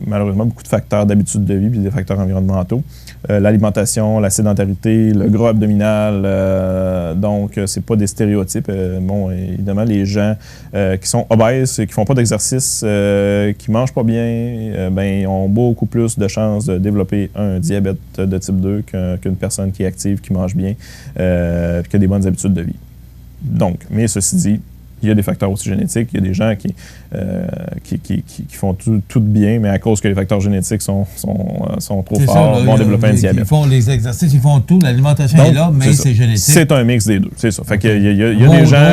malheureusement, beaucoup de facteurs d'habitude de vie puis des facteurs environnementaux. L'alimentation, la sédentarité, le gras abdominal, donc c'est pas des stéréotypes. Évidemment, les gens qui sont obèses, qui font pas d'exercice, qui mangent pas bien, ils ont beaucoup plus de chances de développer un diabète de type 2 qu'une personne qui est active, qui mange bien, qui a des bonnes habitudes de vie. Donc, mais ceci dit, il y a des facteurs aussi génétiques. Il y a des gens qui font tout bien, mais à cause que les facteurs génétiques sont trop forts, vont développer un diabète. Ils font les exercices, ils font tout, l'alimentation est là, mais c'est génétique. C'est un mix des deux, c'est ça. Fait qu'il y a des gens...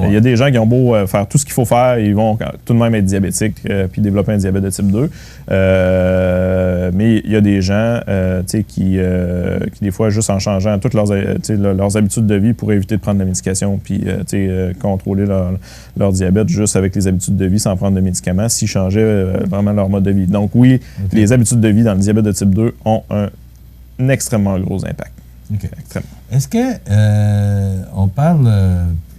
Il y a des gens qui ont beau faire tout ce qu'il faut faire, ils vont tout de même être diabétiques puis développer un diabète de type 2. Mais il y a des gens qui, des fois, juste en changeant toutes leurs habitudes de vie pour éviter de prendre la médication puis contrôler leur diabète juste avec les habitudes de vie sans prendre de médicaments, s'ils changeaient vraiment leur mode de vie. Donc oui, les habitudes de vie dans le diabète de type 2 ont un extrêmement gros impact. Est-ce que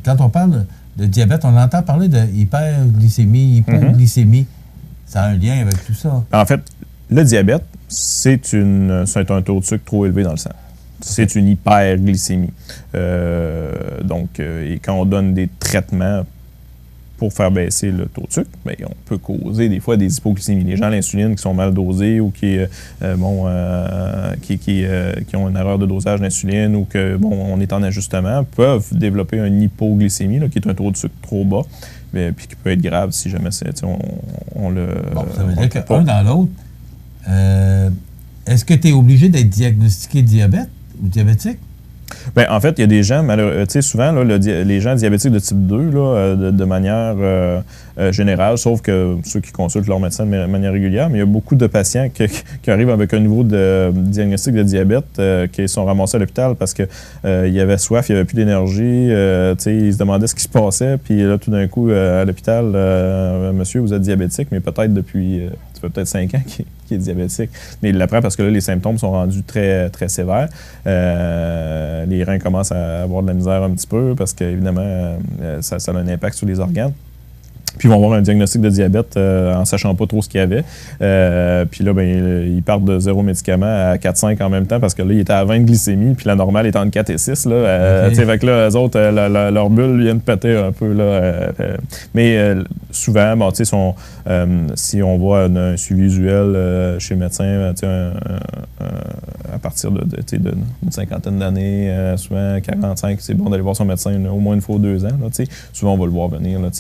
quand on parle de diabète, on entend parler de hyperglycémie, hypoglycémie. Ça a un lien avec tout ça? En fait, le diabète, c'est un taux de sucre trop élevé dans le sang. C'est une hyperglycémie. Et quand on donne des traitements pour faire baisser le taux de sucre, on peut causer des fois des hypoglycémies. Les gens à l'insuline qui sont mal dosés ou qui ont une erreur de dosage d'insuline ou on est en ajustement peuvent développer une hypoglycémie, qui est un taux de sucre trop bas, puis qui peut être grave si jamais on le... Bon, ça veut dire qu'un dans l'autre, est-ce que tu es obligé d'être diagnostiqué diabète ou diabétique? Bien, en fait, il y a des gens, souvent, là, les gens diabétiques de type 2, là, de manière générale, sauf que ceux qui consultent leur médecin de manière régulière, mais il y a beaucoup de patients qui arrivent avec un niveau de diagnostic de diabète qui sont ramassés à l'hôpital parce qu'il y avait soif, il n'y avait plus d'énergie, ils se demandaient ce qui se passait, puis là, tout d'un coup, à l'hôpital, monsieur, vous êtes diabétique, mais peut-être depuis... ça fait peut-être 5 ans qu'il est diabétique. Mais il l'apprend parce que là, les symptômes sont rendus très, très sévères. Les reins commencent à avoir de la misère un petit peu parce qu'évidemment, ça a un impact sur les organes. Puis ils vont avoir un diagnostic de diabète en sachant pas trop ce qu'il y avait. Puis là, ils partent de 0 médicament à 4-5 en même temps parce que là, il était à 20 de glycémie, puis la normale est entre 4 et 6. Là. Fait que là, eux autres, leur bulle vient de péter un peu. Là, mais souvent, si on voit un suivi usuel chez le médecin, à partir d'une cinquantaine d'années, souvent 45, c'est bon d'aller voir son médecin au moins une fois ou 2 ans. Là, souvent, on va le voir venir. Là,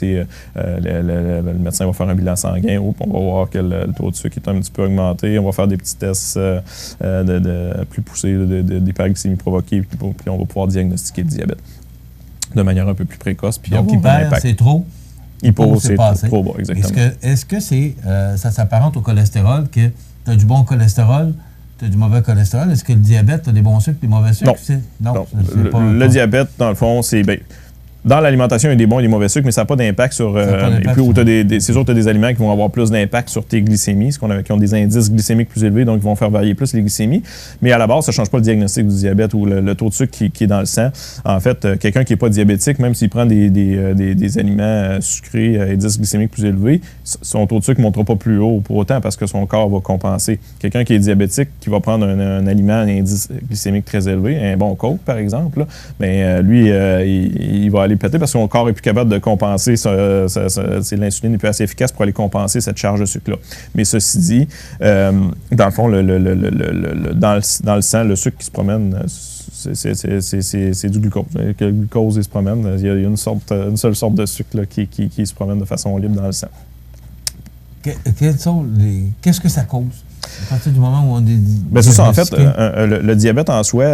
le médecin va faire un bilan sanguin, on va voir que le taux de sucre est un petit peu augmenté, on va faire des petits tests plus poussés d'hyperglycémie provoquée, puis on va pouvoir diagnostiquer le diabète de manière un peu plus précoce. Puis donc, hyper, c'est trop? Hypo, c'est trop bas, exactement. Est-ce que ça s'apparente au cholestérol, que tu as du bon cholestérol, tu as du mauvais cholestérol? Est-ce que le diabète, tu as des bons sucres, des mauvais sucres? Non. Le diabète, dans le fond, c'est... Dans l'alimentation, il y a des bons et des mauvais sucres, mais ça n'a pas d'impact sur... c'est sûr que tu as des aliments qui vont avoir plus d'impact sur tes glycémies, qui ont des indices glycémiques plus élevés, donc ils vont faire varier plus les glycémies. Mais à la base, ça ne change pas le diagnostic du diabète ou le taux de sucre qui est dans le sang. En fait, quelqu'un qui n'est pas diabétique, même s'il prend des aliments sucrés à indice glycémique plus élevés, son taux de sucre ne montera pas plus haut pour autant parce que son corps va compenser. Quelqu'un qui est diabétique, qui va prendre un aliment à un indice glycémique très élevé, un bon Coke, par exemple, lui, il va aller péter parce que son corps est plus capable de compenser, l'insuline n'est plus assez efficace pour aller compenser cette charge de sucre-là. Mais ceci dit, dans le fond, dans le sang, le sucre qui se promène, c'est du glucose. Que le glucose, il se promène. Il y a une seule sorte de sucre là, qui se promène de façon libre dans le sang. Qu'est-ce que ça cause? À partir du moment où on est c'est ça, en fait, le diabète en soi,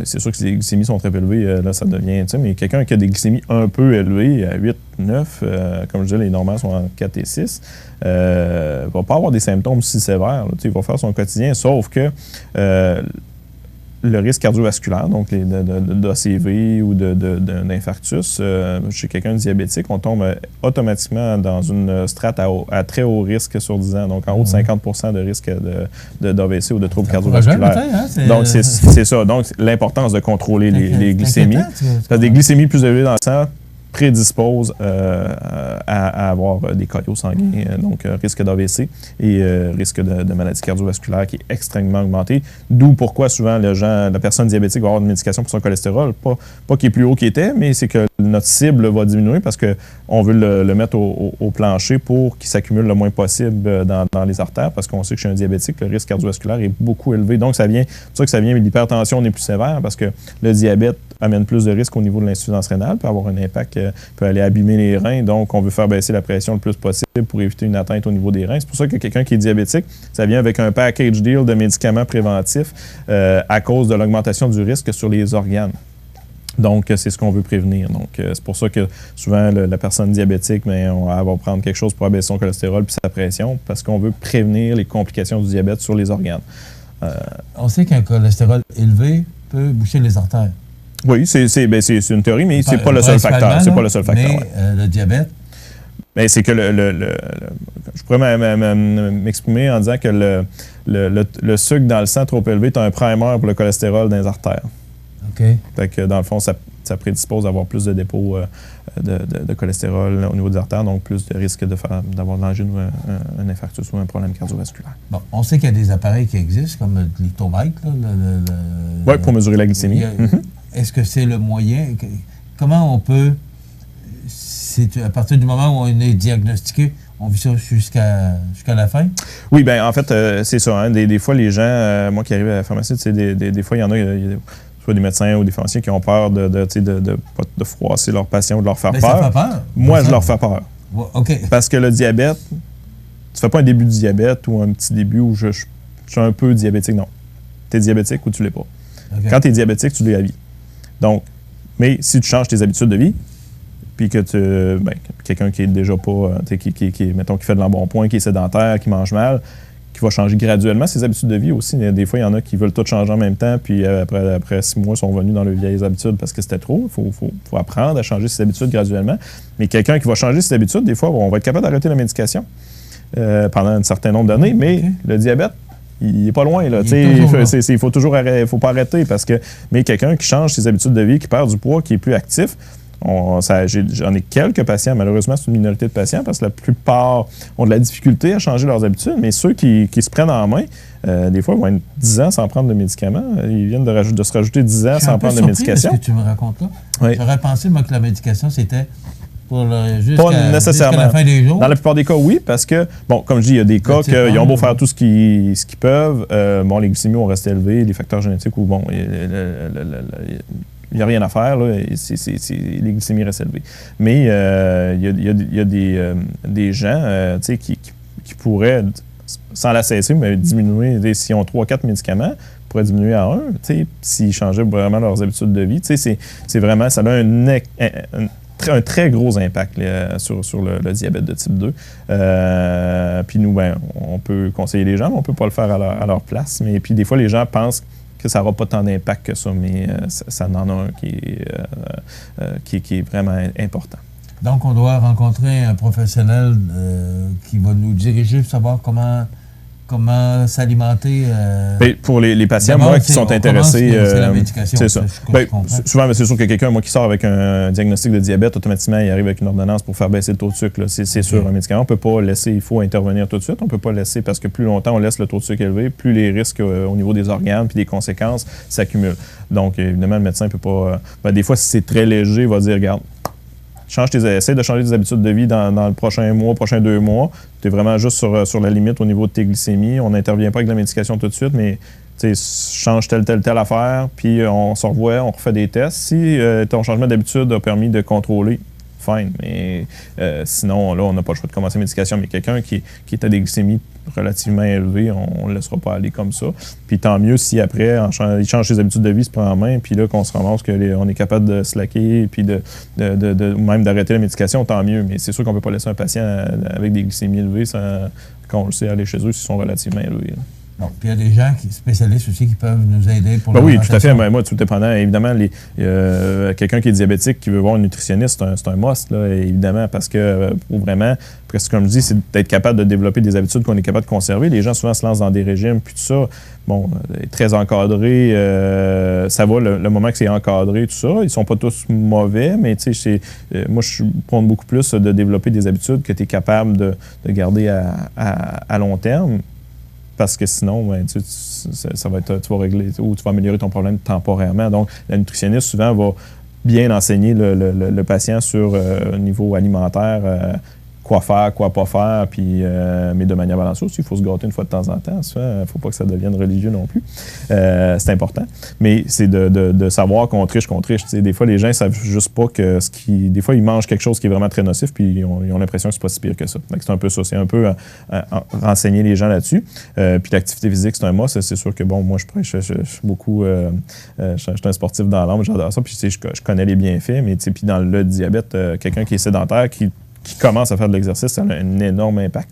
c'est sûr que si les glycémies sont très élevées, là, ça devient, mais quelqu'un qui a des glycémies un peu élevées, à 8, 9, comme je disais, les normales sont entre 4 et 6, va pas avoir des symptômes si sévères. Là, il va faire son quotidien, sauf que le risque cardiovasculaire, donc d'ACV ou d'infarctus, chez quelqu'un de diabétique, on tombe automatiquement dans une strate à très haut risque sur 10 ans, donc en haut de 50% de risque d'AVC ou de troubles cardiovasculaires. Donc, c'est ça. Donc, l'importance de contrôler les glycémies. Parce que des glycémies plus élevées dans le sang prédispose à avoir des caillots sanguins, donc risque d'AVC et risque de maladie cardiovasculaire qui est extrêmement augmenté. D'où pourquoi souvent la personne diabétique va avoir une médication pour son cholestérol, pas qui est plus haut qu'il était, mais c'est que notre cible va diminuer parce qu'on veut le mettre au plancher pour qu'il s'accumule le moins possible dans les artères, parce qu'on sait que chez un diabétique, le risque cardiovasculaire est beaucoup élevé. Donc, c'est pour ça que ça vient, mais l'hypertension est plus sévère parce que le diabète amène plus de risques au niveau de l'insuffisance rénale, peut avoir un impact, peut aller abîmer les reins. Donc, on veut faire baisser la pression le plus possible pour éviter une atteinte au niveau des reins. C'est pour ça que quelqu'un qui est diabétique, ça vient avec un package deal de médicaments préventifs à cause de l'augmentation du risque sur les organes. Donc, c'est ce qu'on veut prévenir. Donc, c'est pour ça que souvent, la personne diabétique, elle va prendre quelque chose pour abaisser son cholestérol puis sa pression, parce qu'on veut prévenir les complications du diabète sur les organes. On sait qu'un cholestérol élevé peut boucher les artères. Oui, c'est une théorie, mais c'est pas le seul facteur. C'est pas le seul facteur. Mais le diabète? Mais c'est que je pourrais m'exprimer en disant que le sucre dans le sang trop élevé est un primer pour le cholestérol dans les artères. OK. Fait que dans le fond, ça prédispose à avoir plus de dépôts de cholestérol au niveau des artères, donc plus de risque d'avoir danger un infarctus ou un problème cardiovasculaire. Bon, on sait qu'il y a des appareils qui existent, comme le glyctomètre. Oui, pour mesurer la glycémie. Est-ce que c'est le moyen? Comment on peut... À partir du moment où on est diagnostiqué, on vit ça jusqu'à la fin? Oui, bien, en fait, c'est ça. Hein, des fois, les gens, moi qui arrive à la pharmacie, des fois, il y en a soit des médecins ou des pharmaciens qui ont peur de froisser leurs patients ou de leur faire Mais peur. ça fait peur. Moi, je leur fais peur. OK. Parce que le diabète, tu fais pas un début de diabète ou un petit début où je suis un peu diabétique. Non. Tu es diabétique ou tu l'es pas. Okay. Quand tu es diabétique, tu l'es à vie. Donc, mais si tu changes tes habitudes de vie, puis que quelqu'un qui est déjà pas, mettons, qui fait de l'embonpoint, qui est sédentaire, qui mange mal, qui va changer graduellement ses habitudes de vie aussi. Des fois, il y en a qui veulent tout changer en même temps, puis après 6 mois, sont revenus dans leurs vieilles habitudes parce que c'était trop. Il faut apprendre à changer ses habitudes graduellement. Mais quelqu'un qui va changer ses habitudes, des fois, on va être capable d'arrêter la médication pendant un certain nombre d'années, mais le diabète, il n'est pas loin. Là. Il faut pas arrêter parce que. Mais quelqu'un qui change ses habitudes de vie, qui perd du poids, qui est plus actif, j'en ai quelques patients, malheureusement, c'est une minorité de patients parce que la plupart ont de la difficulté à changer leurs habitudes, mais ceux qui se prennent en main, des fois, ils vont être 10 ans sans prendre de médicaments. Ils viennent de se rajouter 10 ans sans prendre de médication. C'est ce que tu me racontes là. Oui. J'aurais pensé, moi, que la médication, c'était pas nécessairement. Jusqu'à la fin des jours. Dans la plupart des cas, oui, parce que, bon, comme je dis, il y a des cas qu'ils ont beau faire tout ce qu'ils peuvent. Les glycémies ont resté élevées, les facteurs génétiques, ou bon, il n'y a rien à faire, là, les glycémies restent élevées. Mais il y a des gens qui pourraient, sans la cesser, mais diminuer, s'ils ont 3-4 médicaments, pourraient diminuer à 1, s'ils changeaient vraiment leurs habitudes de vie. C'est vraiment, ça a un très gros impact sur le diabète de type 2. Puis nous, on peut conseiller les gens, mais on ne peut pas le faire à leur place. Mais puis des fois, les gens pensent que ça n'aura pas tant d'impact que ça, mais ça en a un qui est vraiment important. Donc, on doit rencontrer un professionnel qui va nous diriger pour savoir comment s'alimenter. Pour les patients, moi, qui sont intéressés. C'est la médication. C'est ça. Souvent, c'est sûr que quelqu'un, moi, qui sort avec un diagnostic de diabète, automatiquement, il arrive avec une ordonnance pour faire baisser le taux de sucre. Là. C'est sûr, un médicament, on ne peut pas laisser, il faut intervenir tout de suite. On ne peut pas laisser parce que plus longtemps on laisse le taux de sucre élevé, plus les risques au niveau des organes puis des conséquences s'accumulent. Donc, évidemment, le médecin ne peut pas. Des fois, si c'est très léger, il va dire, regarde, essaie de changer tes habitudes de vie dans le prochain mois, prochain 2 mois. Tu es vraiment juste sur la limite au niveau de tes glycémies. On n'intervient pas avec la médication tout de suite, mais change telle affaire, puis on se revoit, on refait des tests. Si ton changement d'habitude a permis de contrôler, fine. Mais sinon, là, on n'a pas le choix de commencer la médication. Mais quelqu'un qui est à des glycémies relativement élevées, on ne le laissera pas aller comme ça. Puis tant mieux si après, il change ses habitudes de vie, se prend en main, puis là, qu'on se ramasse qu'on est capable de slacker, puis même d'arrêter la médication, tant mieux. Mais c'est sûr qu'on ne peut pas laisser un patient avec des glycémies élevées quand on le sait aller chez eux s'ils sont relativement élevés. Là. Donc, puis il y a des gens spécialistes aussi qui peuvent nous aider pour oui, tout à fait. Moi, tout dépendant. Évidemment, quelqu'un qui est diabétique qui veut voir un nutritionniste, c'est un must, là, évidemment, parce que pour vraiment, parce que comme je dis, c'est d'être capable de développer des habitudes qu'on est capable de conserver. Les gens souvent se lancent dans des régimes, puis tout ça, très encadré, ça va le moment que c'est encadré, tout ça. Ils sont pas tous mauvais, mais tu sais, moi, je prône beaucoup plus de développer des habitudes que tu es capable de garder à long terme. Parce que sinon, ça va être, tu vas régler ou tu vas améliorer ton problème temporairement. Donc, la nutritionniste, souvent, va bien enseigner le patient sur un niveau alimentaire, quoi faire, quoi pas faire, puis, mais de manière balancée aussi. Il faut se gâter une fois de temps en temps. Il ne faut pas que ça devienne religieux non plus. C'est important. Mais c'est de savoir qu'on triche. Des fois, les gens ne savent juste pas que des fois, ils mangent quelque chose qui est vraiment très nocif, puis ils ont l'impression que c'est pas si pire que ça. Donc, c'est un peu ça. C'est un peu renseigner les gens là-dessus. Puis l'activité physique, c'est un must. C'est sûr que, moi, je suis beaucoup... je suis un sportif dans l'âme, j'adore ça. Puis, je connais les bienfaits, mais puis dans le diabète, quelqu'un qui est sédentaire, qui commence à faire de l'exercice, ça a un énorme impact.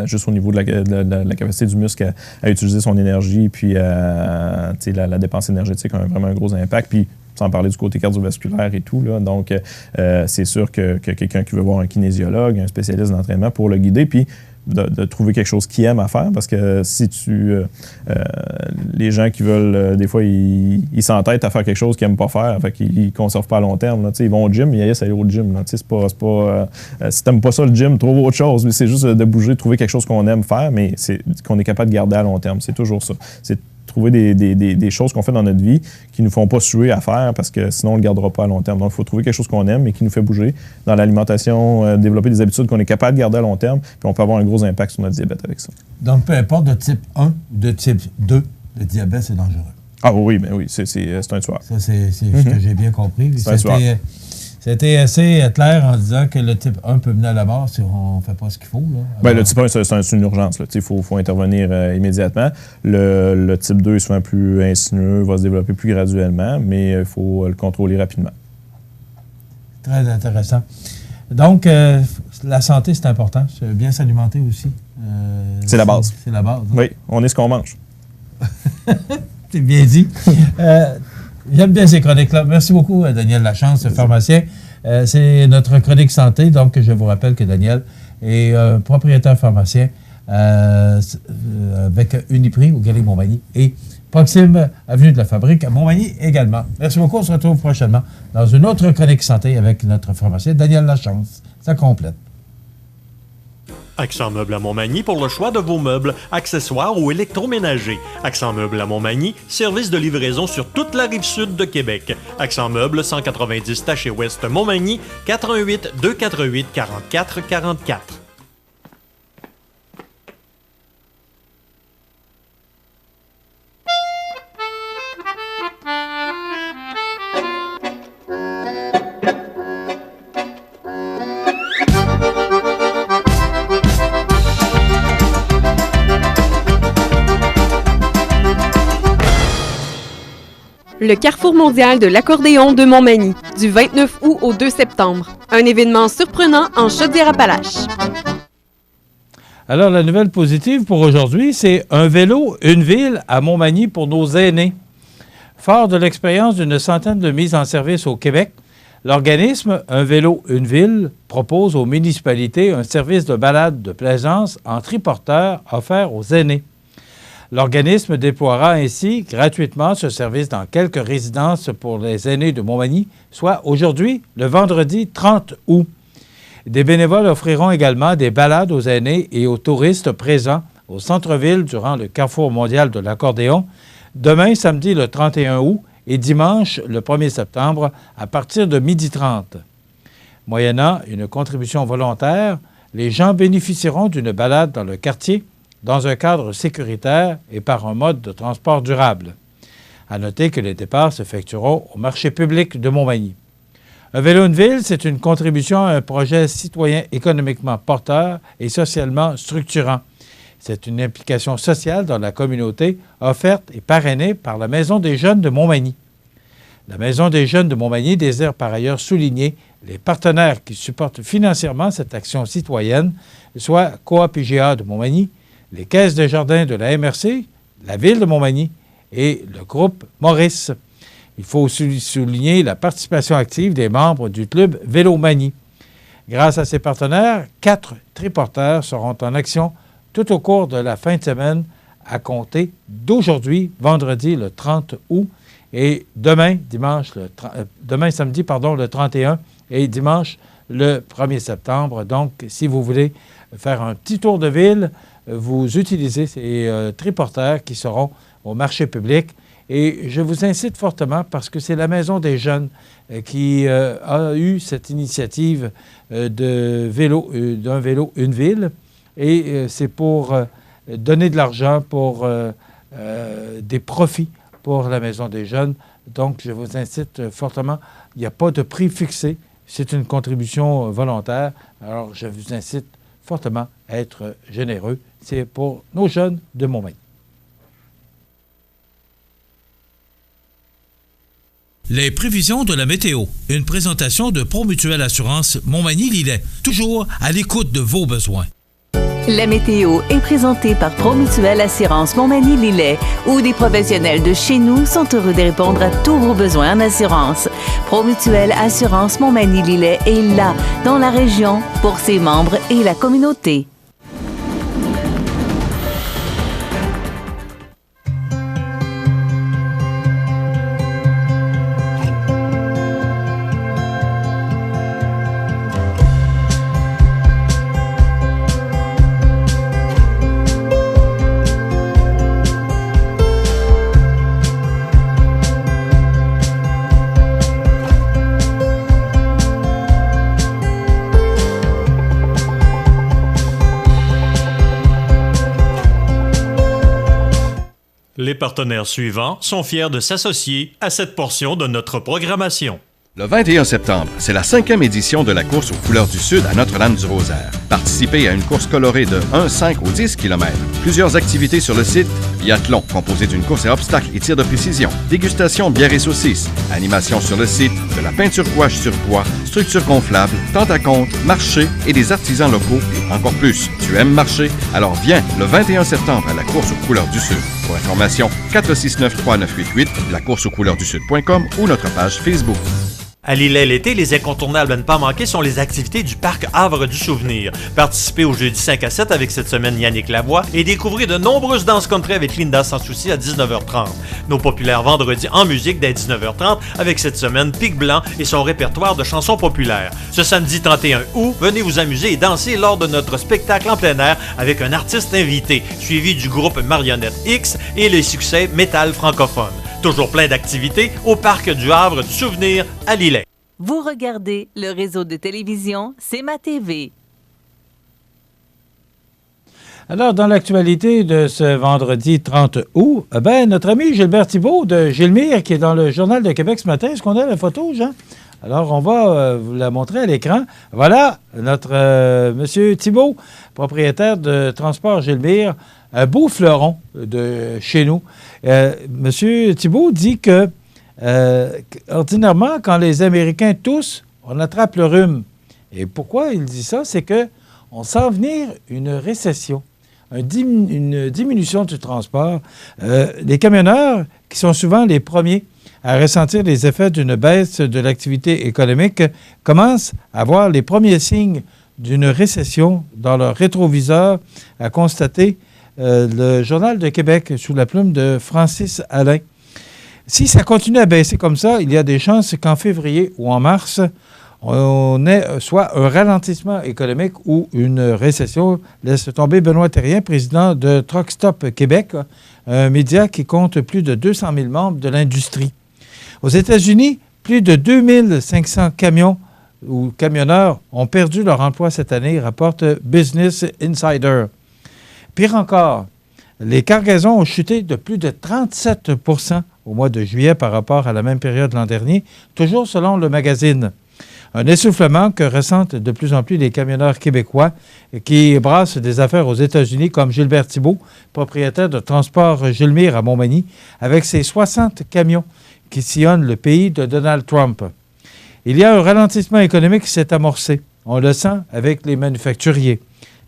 Juste au niveau de la capacité du muscle à utiliser son énergie, puis la dépense énergétique a vraiment un gros impact. Puis, sans parler du côté cardiovasculaire et tout. Là. Donc, c'est sûr que quelqu'un qui veut voir un kinésiologue, un spécialiste d'entraînement pour le guider, puis de trouver quelque chose qu'ils aiment à faire, parce que si les gens qui veulent, des fois, ils s'entêtent à faire quelque chose qu'ils n'aiment pas faire, fait qu'ils ne conservent pas à long terme. Là. Ils vont au gym, ils haïssent aller au gym. Là. C'est pas, si tu n'aimes pas ça, le gym, trouve autre chose. Mais c'est juste de bouger, trouver quelque chose qu'on aime faire, mais qu'on est capable de garder à long terme. C'est toujours ça. C'est trouver des choses qu'on fait dans notre vie qui ne nous font pas suer à faire parce que sinon, on ne le gardera pas à long terme. Donc, il faut trouver quelque chose qu'on aime et qui nous fait bouger dans l'alimentation, développer des habitudes qu'on est capable de garder à long terme, puis on peut avoir un gros impact sur notre diabète avec ça. Donc, peu importe de type 1 ou de type 2, le diabète, c'est dangereux. Ah oui, mais oui, c'est un tueur. Ça, c'est ce que j'ai bien compris. C'est un tueur. C'était assez clair en disant que le type 1 peut mener à la mort si on ne fait pas ce qu'il faut. Là. Le type 1, c'est une urgence. Il faut intervenir immédiatement. Le type 2 est souvent plus insinueux, va se développer plus graduellement, mais il faut le contrôler rapidement. Très intéressant. Donc, la santé, c'est important. Bien s'alimenter aussi. C'est la base. C'est la base. Hein? Oui, on est ce qu'on mange. C'est bien dit. J'aime bien ces chroniques-là. Merci beaucoup, Daniel Lachance, pharmacien. C'est notre chronique santé. Donc, je vous rappelle que Daniel est propriétaire pharmacien avec Uniprix au Galerie Montmagny et Proxime, avenue de la Fabrique à Montmagny également. Merci beaucoup. On se retrouve prochainement dans une autre chronique santé avec notre pharmacien, Daniel Lachance. Ça complète. Accent Meubles à Montmagny pour le choix de vos meubles, accessoires ou électroménagers. Accent Meubles à Montmagny, service de livraison sur toute la rive sud de Québec. Accent Meubles, 190 Taché Ouest Montmagny, 418 248 44 44. Le Carrefour mondial de l'accordéon de Montmagny, du 29 août au 2 septembre. Un événement surprenant en Chaudière-Appalaches. Alors, la nouvelle positive pour aujourd'hui, c'est un vélo, une ville à Montmagny pour nos aînés. Fort de l'expérience d'une centaine de mises en service au Québec, l'organisme Un vélo, une ville propose aux municipalités un service de balade de plaisance en triporteur offert aux aînés. L'organisme déploiera ainsi gratuitement ce service dans quelques résidences pour les aînés de Montmagny, soit aujourd'hui, le vendredi 30 août. Des bénévoles offriront également des balades aux aînés et aux touristes présents au centre-ville durant le Carrefour mondial de l'accordéon, demain, samedi le 31 août et dimanche le 1er septembre à partir de 12h30. Moyennant une contribution volontaire, les gens bénéficieront d'une balade dans le quartier dans un cadre sécuritaire et par un mode de transport durable. À noter que les départs s'effectueront au marché public de Montmagny. Un vélo une ville, c'est une contribution à un projet citoyen économiquement porteur et socialement structurant. C'est une implication sociale dans la communauté offerte et parrainée par la Maison des jeunes de Montmagny. La Maison des jeunes de Montmagny désire par ailleurs souligner les partenaires qui supportent financièrement cette action citoyenne, soit Coop IGA de Montmagny, les caisses de jardin de la MRC, la ville de Montmagny et le groupe Maurice. Il faut aussi souligner la participation active des membres du club Vélomanie. Grâce à ces partenaires, 4 triporteurs seront en action tout au cours de la fin de semaine à compter d'aujourd'hui, vendredi le 30 août, et demain, samedi, le 31, et dimanche, le 1er septembre. Donc, si vous voulez faire un petit tour de ville, vous utilisez ces triporteurs qui seront au marché public. Et je vous incite fortement, parce que c'est la Maison des jeunes qui a eu cette initiative d'un vélo, une ville. Et c'est pour donner de l'argent pour des profits pour la Maison des jeunes. Donc, je vous incite fortement. Il n'y a pas de prix fixé. C'est une contribution volontaire. Alors, je vous incite fortement à être généreux. C'est pour nos jeunes de Montmagny. Les prévisions de la météo. Une présentation de Promutuelle Assurance Montmagny-Lillet. Toujours à l'écoute de vos besoins. La météo est présentée par Promutuelle Assurance Montmagny-Lillet, où des professionnels de chez nous sont heureux de répondre à tous vos besoins en assurance. Promutuelle Assurance Montmagny-Lillet est là, dans la région, pour ses membres et la communauté. Les partenaires suivants sont fiers de s'associer à cette portion de notre programmation. Le 21 septembre, c'est la 5e édition de la course aux couleurs du Sud à Notre-Dame-du-Rosaire. Participez à une course colorée de 1, 5 ou 10 km. Plusieurs activités sur le site. Biathlon, composé d'une course à obstacles et tir de précision. Dégustation bière et saucisses. Animation sur le site. De la peinture gouache sur bois. Structure gonflable. Tente à compte. Marché et des artisans locaux. Et encore plus. Tu aimes marcher? Alors viens le 21 septembre à la course aux couleurs du Sud. Pour information, 469-3988, lacourseauxcouleurssud.com ou notre page Facebook. À Lillet l'été, les incontournables à ne pas manquer sont les activités du parc Havre du Souvenir. Participez au jeudi 5 à 7 avec cette semaine Yannick Lavoie et découvrez de nombreuses danses country avec Linda Sans Souci à 19h30. Nos populaires vendredis en musique dès 19h30 avec cette semaine Pic Blanc et son répertoire de chansons populaires. Ce samedi 31 août, venez vous amuser et danser lors de notre spectacle en plein air avec un artiste invité, suivi du groupe Marionnette X et les succès métal francophone. Toujours plein d'activités au parc du Havre du Souvenir à Lillet. Vous regardez le réseau de télévision C'est ma TV. Alors, dans l'actualité de ce vendredi 30 août, notre ami Gilbert Thibault de Gilmire, qui est dans le Journal de Québec ce matin, est-ce qu'on a la photo, Jean? Alors, on va vous la montrer à l'écran. Voilà, notre monsieur Thibault, propriétaire de Transport Gilmire, un beau fleuron de chez nous. Monsieur Thibault dit que, ordinairement, quand les Américains toussent, on attrape le rhume. Et pourquoi il dit ça? C'est qu'on sent venir une récession, une diminution du transport. Les camionneurs, qui sont souvent les premiers à ressentir les effets d'une baisse de l'activité économique, commencent à voir les premiers signes d'une récession dans leur rétroviseur, a constaté le Journal de Québec sous la plume de Francis Alain. Si ça continue à baisser comme ça, il y a des chances qu'en février ou en mars, on ait soit un ralentissement économique ou une récession. Laisse tomber Benoît Thérien, président de Truck Stop Québec, un média qui compte plus de 200 000 membres de l'industrie. Aux États-Unis, plus de 2500 camions ou camionneurs ont perdu leur emploi cette année, rapporte Business Insider. Pire encore, les cargaisons ont chuté de plus de 37 % au mois de juillet par rapport à la même période l'an dernier, toujours selon le magazine. Un essoufflement que ressentent de plus en plus les camionneurs québécois qui brassent des affaires aux États-Unis, comme Gilbert Thibault, propriétaire de Transport Gilmire à Montmagny, avec ses 60 camions qui sillonnent le pays de Donald Trump. Il y a un ralentissement économique qui s'est amorcé. On le sent avec les manufacturiers.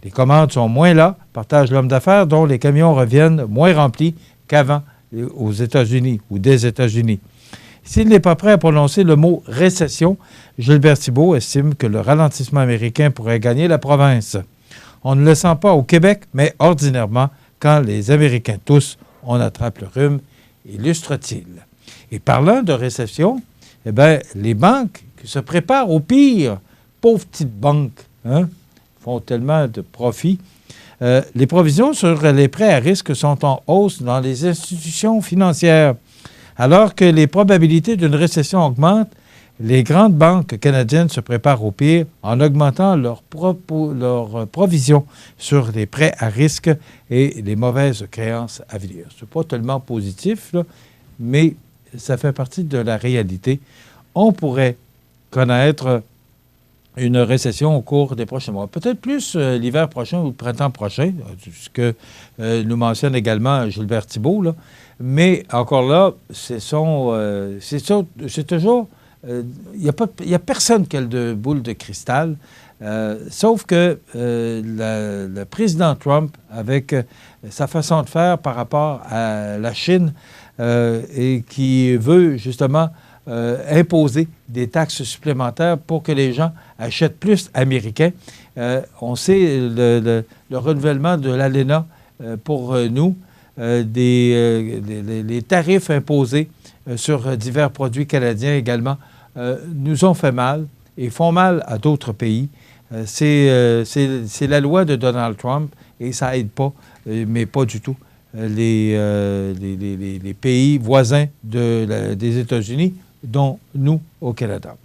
Les commandes sont moins là, partage l'homme d'affaires, dont les camions reviennent moins remplis qu'avant aux États-Unis ou des États-Unis. S'il n'est pas prêt à prononcer le mot « récession », Gilbert Thibault estime que le ralentissement américain pourrait gagner la province. On ne le sent pas au Québec, mais ordinairement, quand les Américains toussent, on attrape le rhume, illustre-t-il. Et parlant de récession, les banques qui se préparent au pire, pauvres petites banques, font tellement de profits. Les provisions sur les prêts à risque sont en hausse dans les institutions financières. Alors que les probabilités d'une récession augmentent, les grandes banques canadiennes se préparent au pire en augmentant leurs provisions sur les prêts à risque et les mauvaises créances à venir. Ce n'est pas tellement positif, là, mais ça fait partie de la réalité. On pourrait connaître une récession au cours des prochains mois. Peut-être plus l'hiver prochain ou le printemps prochain, ce que nous mentionne également Gilbert Thibault. Là. Mais encore là, c'est toujours... Il n'y a personne qui a de boule de cristal, sauf que le président Trump, avec sa façon de faire par rapport à la Chine, et qui veut justement imposer des taxes supplémentaires pour que les gens achètent plus américain. On sait le renouvellement de l'ALENA pour nous, les tarifs imposés sur divers produits canadiens également nous ont fait mal et font mal à d'autres pays. C'est la loi de Donald Trump et ça n'aide pas, mais pas du tout, les pays voisins des États-Unis, dont nous au Canada.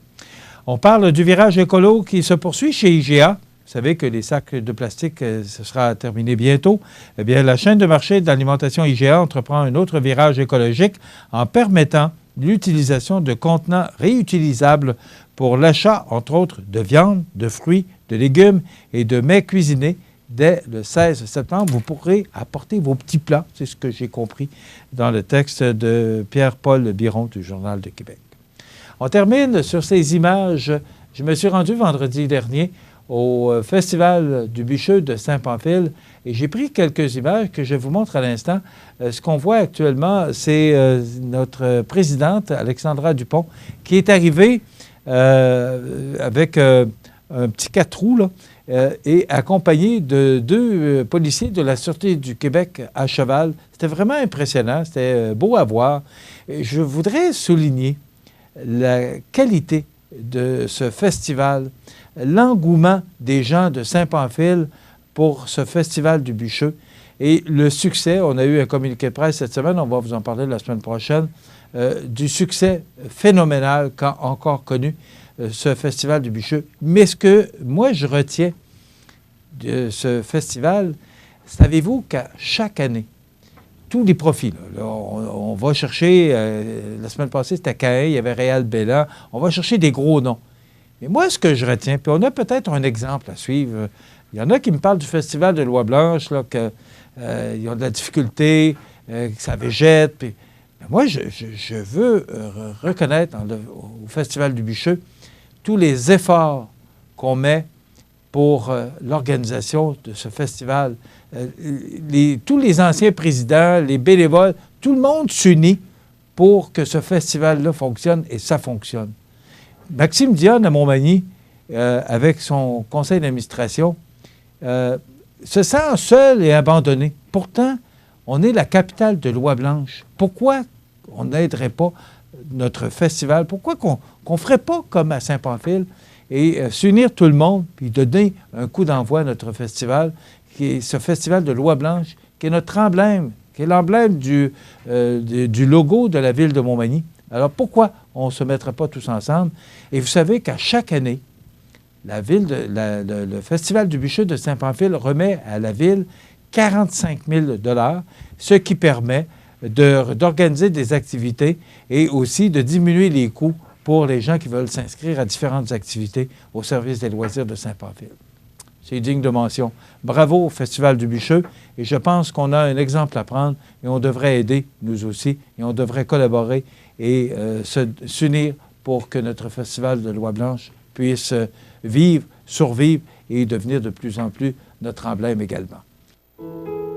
On parle du virage écolo qui se poursuit chez IGA. savez que les sacs de plastique, ce sera terminé bientôt. Eh bien, la chaîne de marché d'alimentation IGA entreprend un autre virage écologique en permettant l'utilisation de contenants réutilisables pour l'achat, entre autres, de viande, de fruits, de légumes et de mets cuisinés. Dès le 16 septembre, vous pourrez apporter vos petits plats. C'est ce que j'ai compris dans le texte de Pierre-Paul Biron du Journal de Québec. On termine sur ces images. Je me suis rendu vendredi dernier au Festival du Bûcheux de Saint-Pamphile et j'ai pris quelques images que je vous montre à l'instant. Ce qu'on voit actuellement, c'est notre présidente, Alexandra Dupont, qui est arrivée avec un petit 4 roues, là, et accompagné de 2 policiers de la Sûreté du Québec à cheval. C'était vraiment impressionnant, c'était beau à voir. Et je voudrais souligner la qualité de ce festival, l'engouement des gens de Saint-Pamphile pour ce festival du Bûcheux et le succès. On a eu un communiqué de presse cette semaine, on va vous en parler la semaine prochaine, du succès phénoménal qu'a encore connu ce festival du Bûcheux. Mais ce que moi je retiens de ce festival, savez-vous qu'à chaque année, tous les profils, là, on va chercher, la semaine passée c'était Caen, il y avait Réal Bélan, on va chercher des gros noms. Mais moi ce que je retiens, puis on a peut-être un exemple à suivre, il y en a qui me parlent du festival de Loi-Blanche, qu'ils ont de la difficulté, que ça végète, puis moi, je veux reconnaître au Festival du Bûcheux tous les efforts qu'on met pour l'organisation de ce festival. Tous les anciens présidents, les bénévoles, tout le monde s'unit pour que ce festival-là fonctionne et ça fonctionne. Maxime Dionne à Montmagny, avec son conseil d'administration, se sent seul et abandonné. Pourtant, on est la capitale de Loi-Blanche. Pourquoi on n'aiderait pas notre festival? Pourquoi qu'on ne ferait pas comme à Saint-Pamphile et s'unir tout le monde puis donner un coup d'envoi à notre festival, qui est ce festival de Loi-Blanche, qui est notre emblème, qui est l'emblème du logo de la ville de Montmagny. Alors pourquoi on ne se mettrait pas tous ensemble? Et vous savez qu'à chaque année, le Festival du Bûcheux de Saint-Pamphile remet à la ville 45 000 $, ce qui permet d'organiser des activités et aussi de diminuer les coûts pour les gens qui veulent s'inscrire à différentes activités au service des loisirs de Saint-Pamphile. C'est digne de mention. Bravo au Festival du Bûcheux et je pense qu'on a un exemple à prendre et on devrait aider, nous aussi, et on devrait collaborer et s'unir pour que notre Festival de Loi-Blanche puisse vivre, survivre et devenir de plus en plus notre emblème également.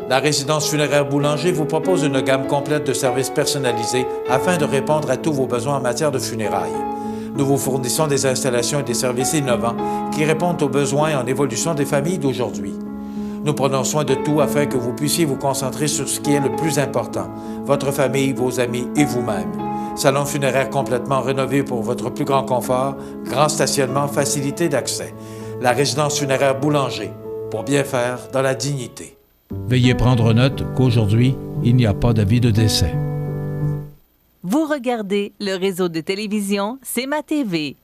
La résidence funéraire Boulanger vous propose une gamme complète de services personnalisés afin de répondre à tous vos besoins en matière de funérailles. Nous vous fournissons des installations et des services innovants qui répondent aux besoins en évolution des familles d'aujourd'hui. Nous prenons soin de tout afin que vous puissiez vous concentrer sur ce qui est le plus important, votre famille, vos amis et vous-même. Salon funéraire complètement rénové pour votre plus grand confort, grand stationnement, facilité d'accès. La résidence funéraire Boulanger, pour bien faire dans la dignité. Veuillez prendre note qu'aujourd'hui, il n'y a pas d'avis de décès. Vous regardez le réseau de télévision C'est ma TV.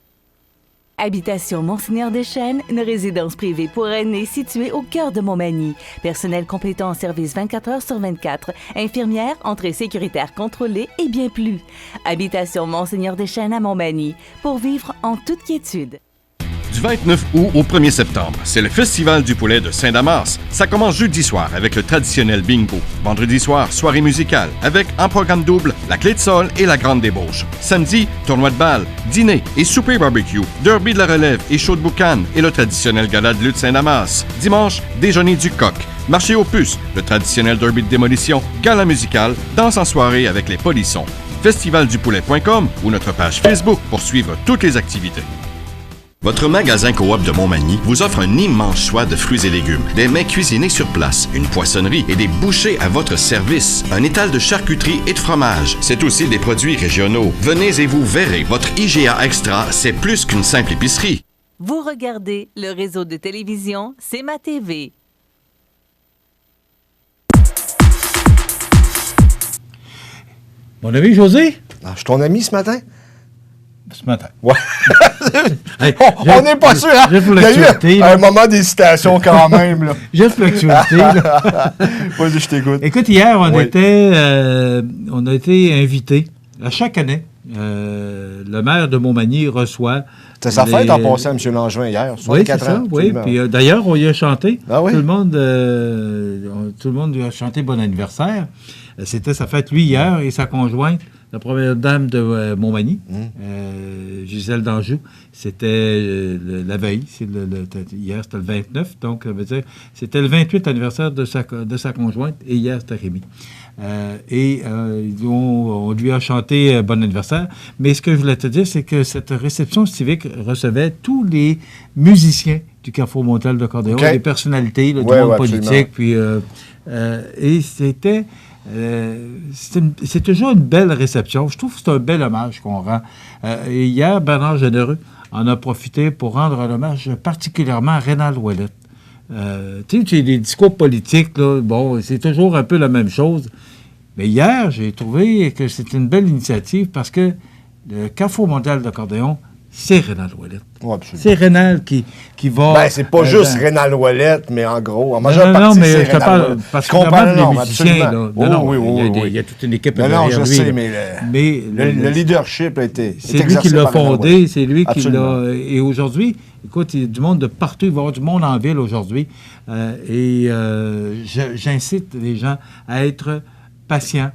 Habitation Monseigneur-des-Chênes, une résidence privée pour aînés située au cœur de Montmagny. Personnel complétant en service 24 heures sur 24. Infirmière, entrée sécuritaire contrôlée et bien plus. Habitation Monseigneur-des-Chênes à Montmagny, pour vivre en toute quiétude. Du 29 août au 1er septembre, c'est le Festival du poulet de Saint-Damas. Ça commence jeudi soir avec le traditionnel bingo. Vendredi soir, soirée musicale avec en programme double la clé de sol et la grande débauche. Samedi, tournoi de balle, dîner et souper barbecue, derby de la relève et show de boucan et le traditionnel gala de lutte Saint-Damas. Dimanche, déjeuner du coq, marché aux puces, le traditionnel derby de démolition, gala musical, danse en soirée avec les polissons. Festivaldupoulet.com ou notre page Facebook pour suivre toutes les activités. Votre magasin Coop de Montmagny vous offre un immense choix de fruits et légumes, des mets cuisinés sur place, une poissonnerie et des bouchers à votre service, un étal de charcuterie et de fromage. C'est aussi des produits régionaux. Venez et vous verrez, votre IGA Extra, c'est plus qu'une simple épicerie. Vous regardez le réseau de télévision C'est ma TV. Mon ami José? Ah, je suis ton ami ce matin? Ce matin. Ouais. On n'est pas sûr, hein? Il y a eu un moment d'hésitation quand même, là. Juste l'actualité, là. Vas-y, je t'écoute. Écoute, hier, on a été invités. À chaque année, le maire de Montmagny reçoit... C'est sa fête en passant, M. Langevin, hier, 64 ans. Oui, puis d'ailleurs, on y a chanté. Ah oui? Tout le monde lui a chanté bon anniversaire. C'était sa fête, lui, hier, et sa conjointe, la première dame de Montmagny, Gisèle d'Anjou. C'était la veille. Hier, c'était le 29, donc ça veut dire c'était le 28 anniversaire de sa conjointe, et hier, c'était Rémi. On lui a chanté bon anniversaire. Mais ce que je voulais te dire, c'est que cette réception civique recevait tous les musiciens du Carrefour mondial d'accordéon, les personnalités, le monde politique. Puis, et c'était... c'est toujours une belle réception. Je trouve que c'est un bel hommage qu'on rend. Et hier, Bernard Généreux en a profité pour rendre un hommage particulièrement à Rénal Ouellette. Tu sais, des discours politiques, là, bon, c'est toujours un peu la même chose. Mais hier, j'ai trouvé que c'était une belle initiative parce que le Carrefour mondial d'accordéon, c'est Rénal Ouellette. Oui, c'est Rénal qui va... Ben, c'est pas juste Rénal Ouellette, mais en gros, en majeure partie, mais c'est je te parle particulièrement des musiciens. Oui. Il y a toute une équipe derrière lui. Non, je sais, mais le leadership a été c'est lui qui l'a fondé, c'est lui qui l'a... Et aujourd'hui, écoute, il y a du monde de partout, il va y avoir du monde en ville aujourd'hui. J'incite les gens à être patients.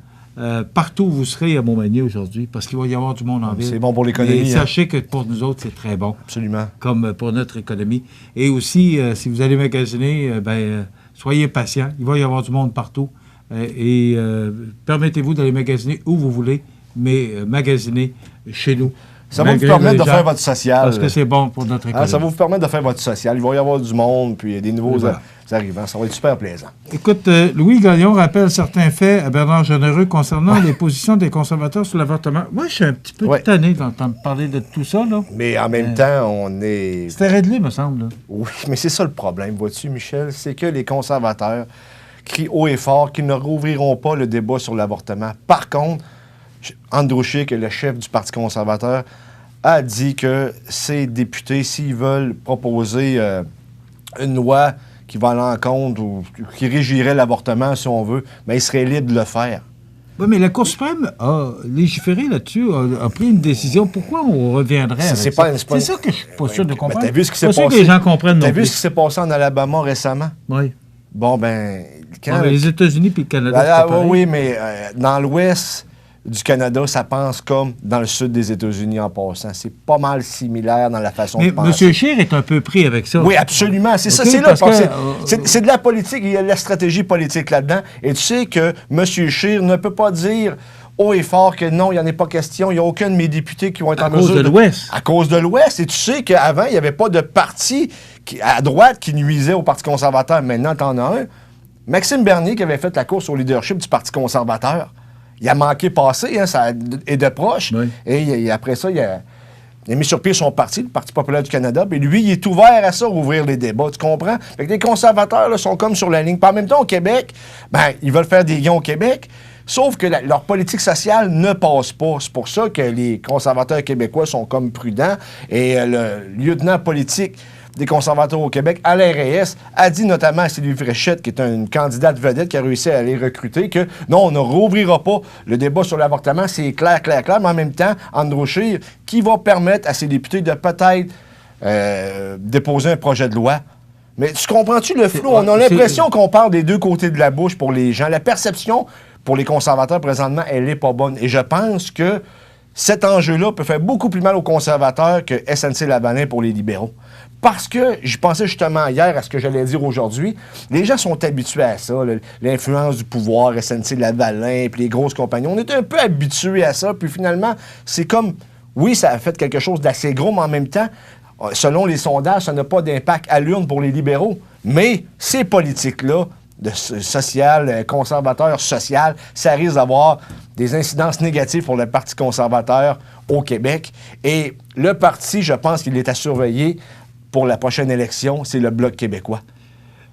Partout où vous serez à Montmagny aujourd'hui, parce qu'il va y avoir du monde en ville. C'est bon pour l'économie. Et sachez que pour nous autres, c'est très bon. Absolument. Comme pour notre économie. Et aussi, si vous allez magasiner, soyez patients. Il va y avoir du monde partout. Permettez-vous d'aller magasiner où vous voulez, mais magasiner chez nous. Ça va vous permettre de faire votre social. Parce que c'est bon pour notre économie. Ça va vous permettre de faire votre social. Il va y avoir du monde, puis des nouveaux arrivants. Ça va être super plaisant. Écoute, Louis Gagnon rappelle certains faits à Bernard Généreux concernant les positions des conservateurs sur l'avortement. Moi, je suis un petit peu tanné d'entendre parler de tout ça, là. Mais en même temps, on est... C'était réglé, me semble. Là. Oui, mais c'est ça le problème, vois-tu, Michel? C'est que les conservateurs crient haut et fort qu'ils ne rouvriront pas le débat sur l'avortement. Par contre, Andrew Scheer, le chef du Parti conservateur, a dit que ses députés, s'ils veulent proposer une loi qui va à l'encontre ou qui régirait l'avortement, si on veut, mais ils seraient libres de le faire. Oui, mais la Cour suprême a légiféré là-dessus, a pris une décision. Pourquoi on reviendrait avec ça? C'est ça que je ne suis pas sûr de comprendre. T'as vu ce qui s'est passé? Pas sûr que les gens comprennent non plus. T'as vu ce qui s'est passé en Alabama récemment? Oui. Bon, ben... les États-Unis puis le Canada, oui, mais dans l'Ouest du Canada, ça pense comme dans le sud des États-Unis en passant. C'est pas mal similaire dans la façon de penser. Mais M. Scheer est un peu pris avec ça. Oui, absolument. C'est ça. C'est là. C'est de la politique. Il y a de la stratégie politique là-dedans. Et tu sais que M. Scheer ne peut pas dire haut et fort que non, il n'y en a pas question. Il n'y a aucun de mes députés qui vont être en mesure... À cause de l'Ouest. À cause de l'Ouest. Et tu sais qu'avant, il n'y avait pas de parti à droite qui nuisait au Parti conservateur. Maintenant, tu en as un. Maxime Bernier, qui avait fait la course au leadership du Parti conservateur, il a manqué passer, hein, ça est de proche. Oui. Et après ça, il a mis sur pied son parti, le Parti populaire du Canada. Puis lui, il est ouvert à ça, ouvrir les débats. Tu comprends? Fait que les conservateurs là, sont comme sur la ligne. Puis en même temps, au Québec, ils veulent faire des gains au Québec. Sauf que leur politique sociale ne passe pas. C'est pour ça que les conservateurs québécois sont comme prudents. Et le lieutenant politique des conservateurs au Québec, Alain Reyes, a dit notamment à Sylvie Fréchette, qui est une candidate vedette qui a réussi à les recruter, que non, on ne rouvrira pas le débat sur l'avortement. C'est clair, mais en même temps, Andrew Scheer, qui va permettre à ses députés de peut-être déposer un projet de loi. Mais tu comprends-tu le flou? On a l'impression qu'on parle des deux côtés de la bouche pour les gens. La perception pour les conservateurs, présentement, elle n'est pas bonne. Et je pense que cet enjeu-là peut faire beaucoup plus mal aux conservateurs que SNC-Lavalin pour les libéraux. Parce que, j'y pensais justement hier à ce que j'allais dire aujourd'hui, les gens sont habitués à ça, l'influence du pouvoir, SNC-Lavalin, puis les grosses compagnies. On est un peu habitués à ça, puis finalement, c'est comme, oui, ça a fait quelque chose d'assez gros, mais en même temps, selon les sondages, ça n'a pas d'impact à l'urne pour les libéraux. Mais ces politiques-là, de social, conservateur, social, ça risque d'avoir des incidences négatives pour le Parti conservateur au Québec. Et le parti, je pense qu'il est à surveiller pour la prochaine élection, c'est le Bloc québécois.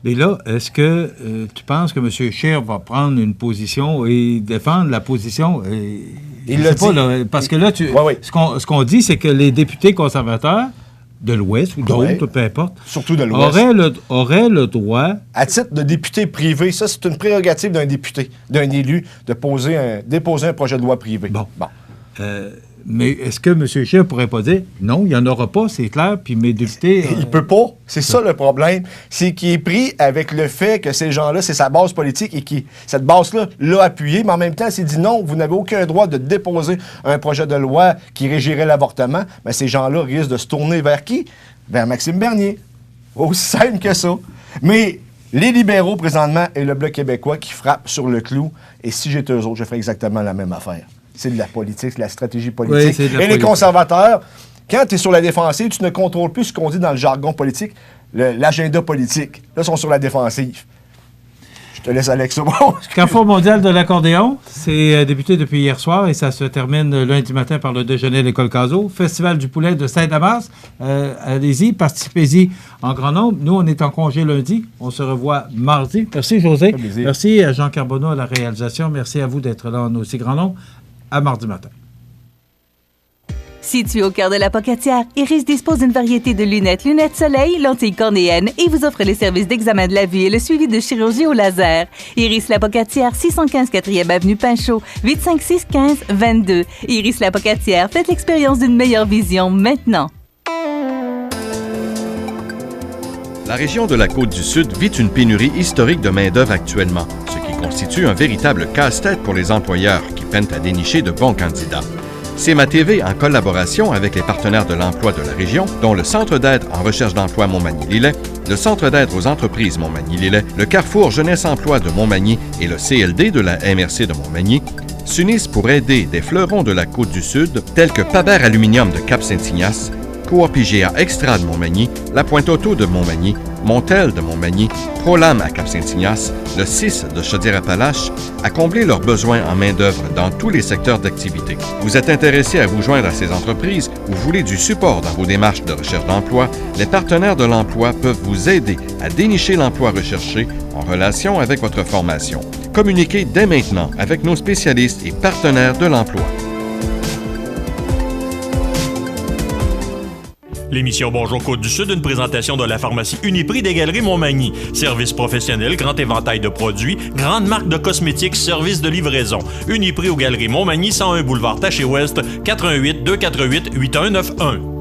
Mais là, est-ce que tu penses que M. Scheer va prendre une position et défendre la position? Il l'a dit. Pas, là, parce que là, ce qu'on dit, c'est que les députés conservateurs de l'Ouest ou d'autres, peu importe, surtout de l'Ouest, auraient le droit... À titre de député privé, ça, c'est une prérogative d'un député, d'un élu, de déposer un projet de loi privé. Bon. Mais est-ce que M. Scheer ne pourrait pas dire « Non, il n'y en aura pas, c'est clair, puis mes députés... » Il peut pas. C'est ça le problème. C'est qu'il est pris avec le fait que ces gens-là, c'est sa base politique et cette base-là l'a appuyé, mais en même temps, il s'est dit « Non, vous n'avez aucun droit de déposer un projet de loi qui régirait l'avortement. » Mais ces gens-là risquent de se tourner vers qui? Vers Maxime Bernier. Aussi simple que ça. Mais les libéraux, présentement, et le Bloc québécois qui frappent sur le clou. Et si j'étais eux autres, je ferais exactement la même affaire. C'est de la politique, c'est de la stratégie politique. Oui, les conservateurs, quand tu es sur la défensive, tu ne contrôles plus ce qu'on dit dans le jargon politique, l'agenda politique. Là, ils sont sur la défensive. Je te laisse, Alex. Carrefour mondial de l'accordéon, c'est débuté depuis hier soir et ça se termine lundi matin par le déjeuner à l'École Cazot. Festival du poulet de Saint-Damas. Allez-y, participez-y en grand nombre. Nous, on est en congé lundi. On se revoit mardi. Merci, José. Merci à Jean Carbonneau à la réalisation. Merci à vous d'être là en aussi grand nombre. À mardi matin. Situé au cœur de la Pocatière, Iris dispose d'une variété de lunettes soleil, lentilles cornéennes et vous offre les services d'examen de la vue et le suivi de chirurgie au laser. Iris la Pocatière, 615 4e avenue Pinchot, 856 15 22. Iris la Pocatière, faites l'expérience d'une meilleure vision maintenant. La région de la Côte-du-Sud vit une pénurie historique de main-d'œuvre actuellement, ce qui constitue un véritable casse-tête pour les employeurs qui peinent à dénicher de bons candidats. CMA-TV, en collaboration avec les partenaires de l'emploi de la région, dont le Centre d'aide en recherche d'emploi Montmagny-Lillet, le Centre d'aide aux entreprises Montmagny-Lillet, le Carrefour Jeunesse-Emploi de Montmagny et le CLD de la MRC de Montmagny, s'unissent pour aider des fleurons de la Côte-du-Sud, tels que Paber Aluminium de Cap-Saint-Ignace, Coop IGA Extra de Montmagny, La Pointe Auto de Montmagny, Montel de Montmagny, Prolam à Cap-Saint-Ignace, le CIS de Chaudière-Appalaches, à combler leurs besoins en main-d'œuvre dans tous les secteurs d'activité. Vous êtes intéressé à vous joindre à ces entreprises ou voulez du support dans vos démarches de recherche d'emploi, les partenaires de l'emploi peuvent vous aider à dénicher l'emploi recherché en relation avec votre formation. Communiquez dès maintenant avec nos spécialistes et partenaires de l'emploi. L'émission Bonjour Côte-du-Sud, une présentation de la pharmacie Uniprix des Galeries Montmagny. Service professionnel, grand éventail de produits, grande marque de cosmétiques, service de livraison. Uniprix aux Galeries Montmagny, 101 boulevard Taché-Ouest, 88 248 8191.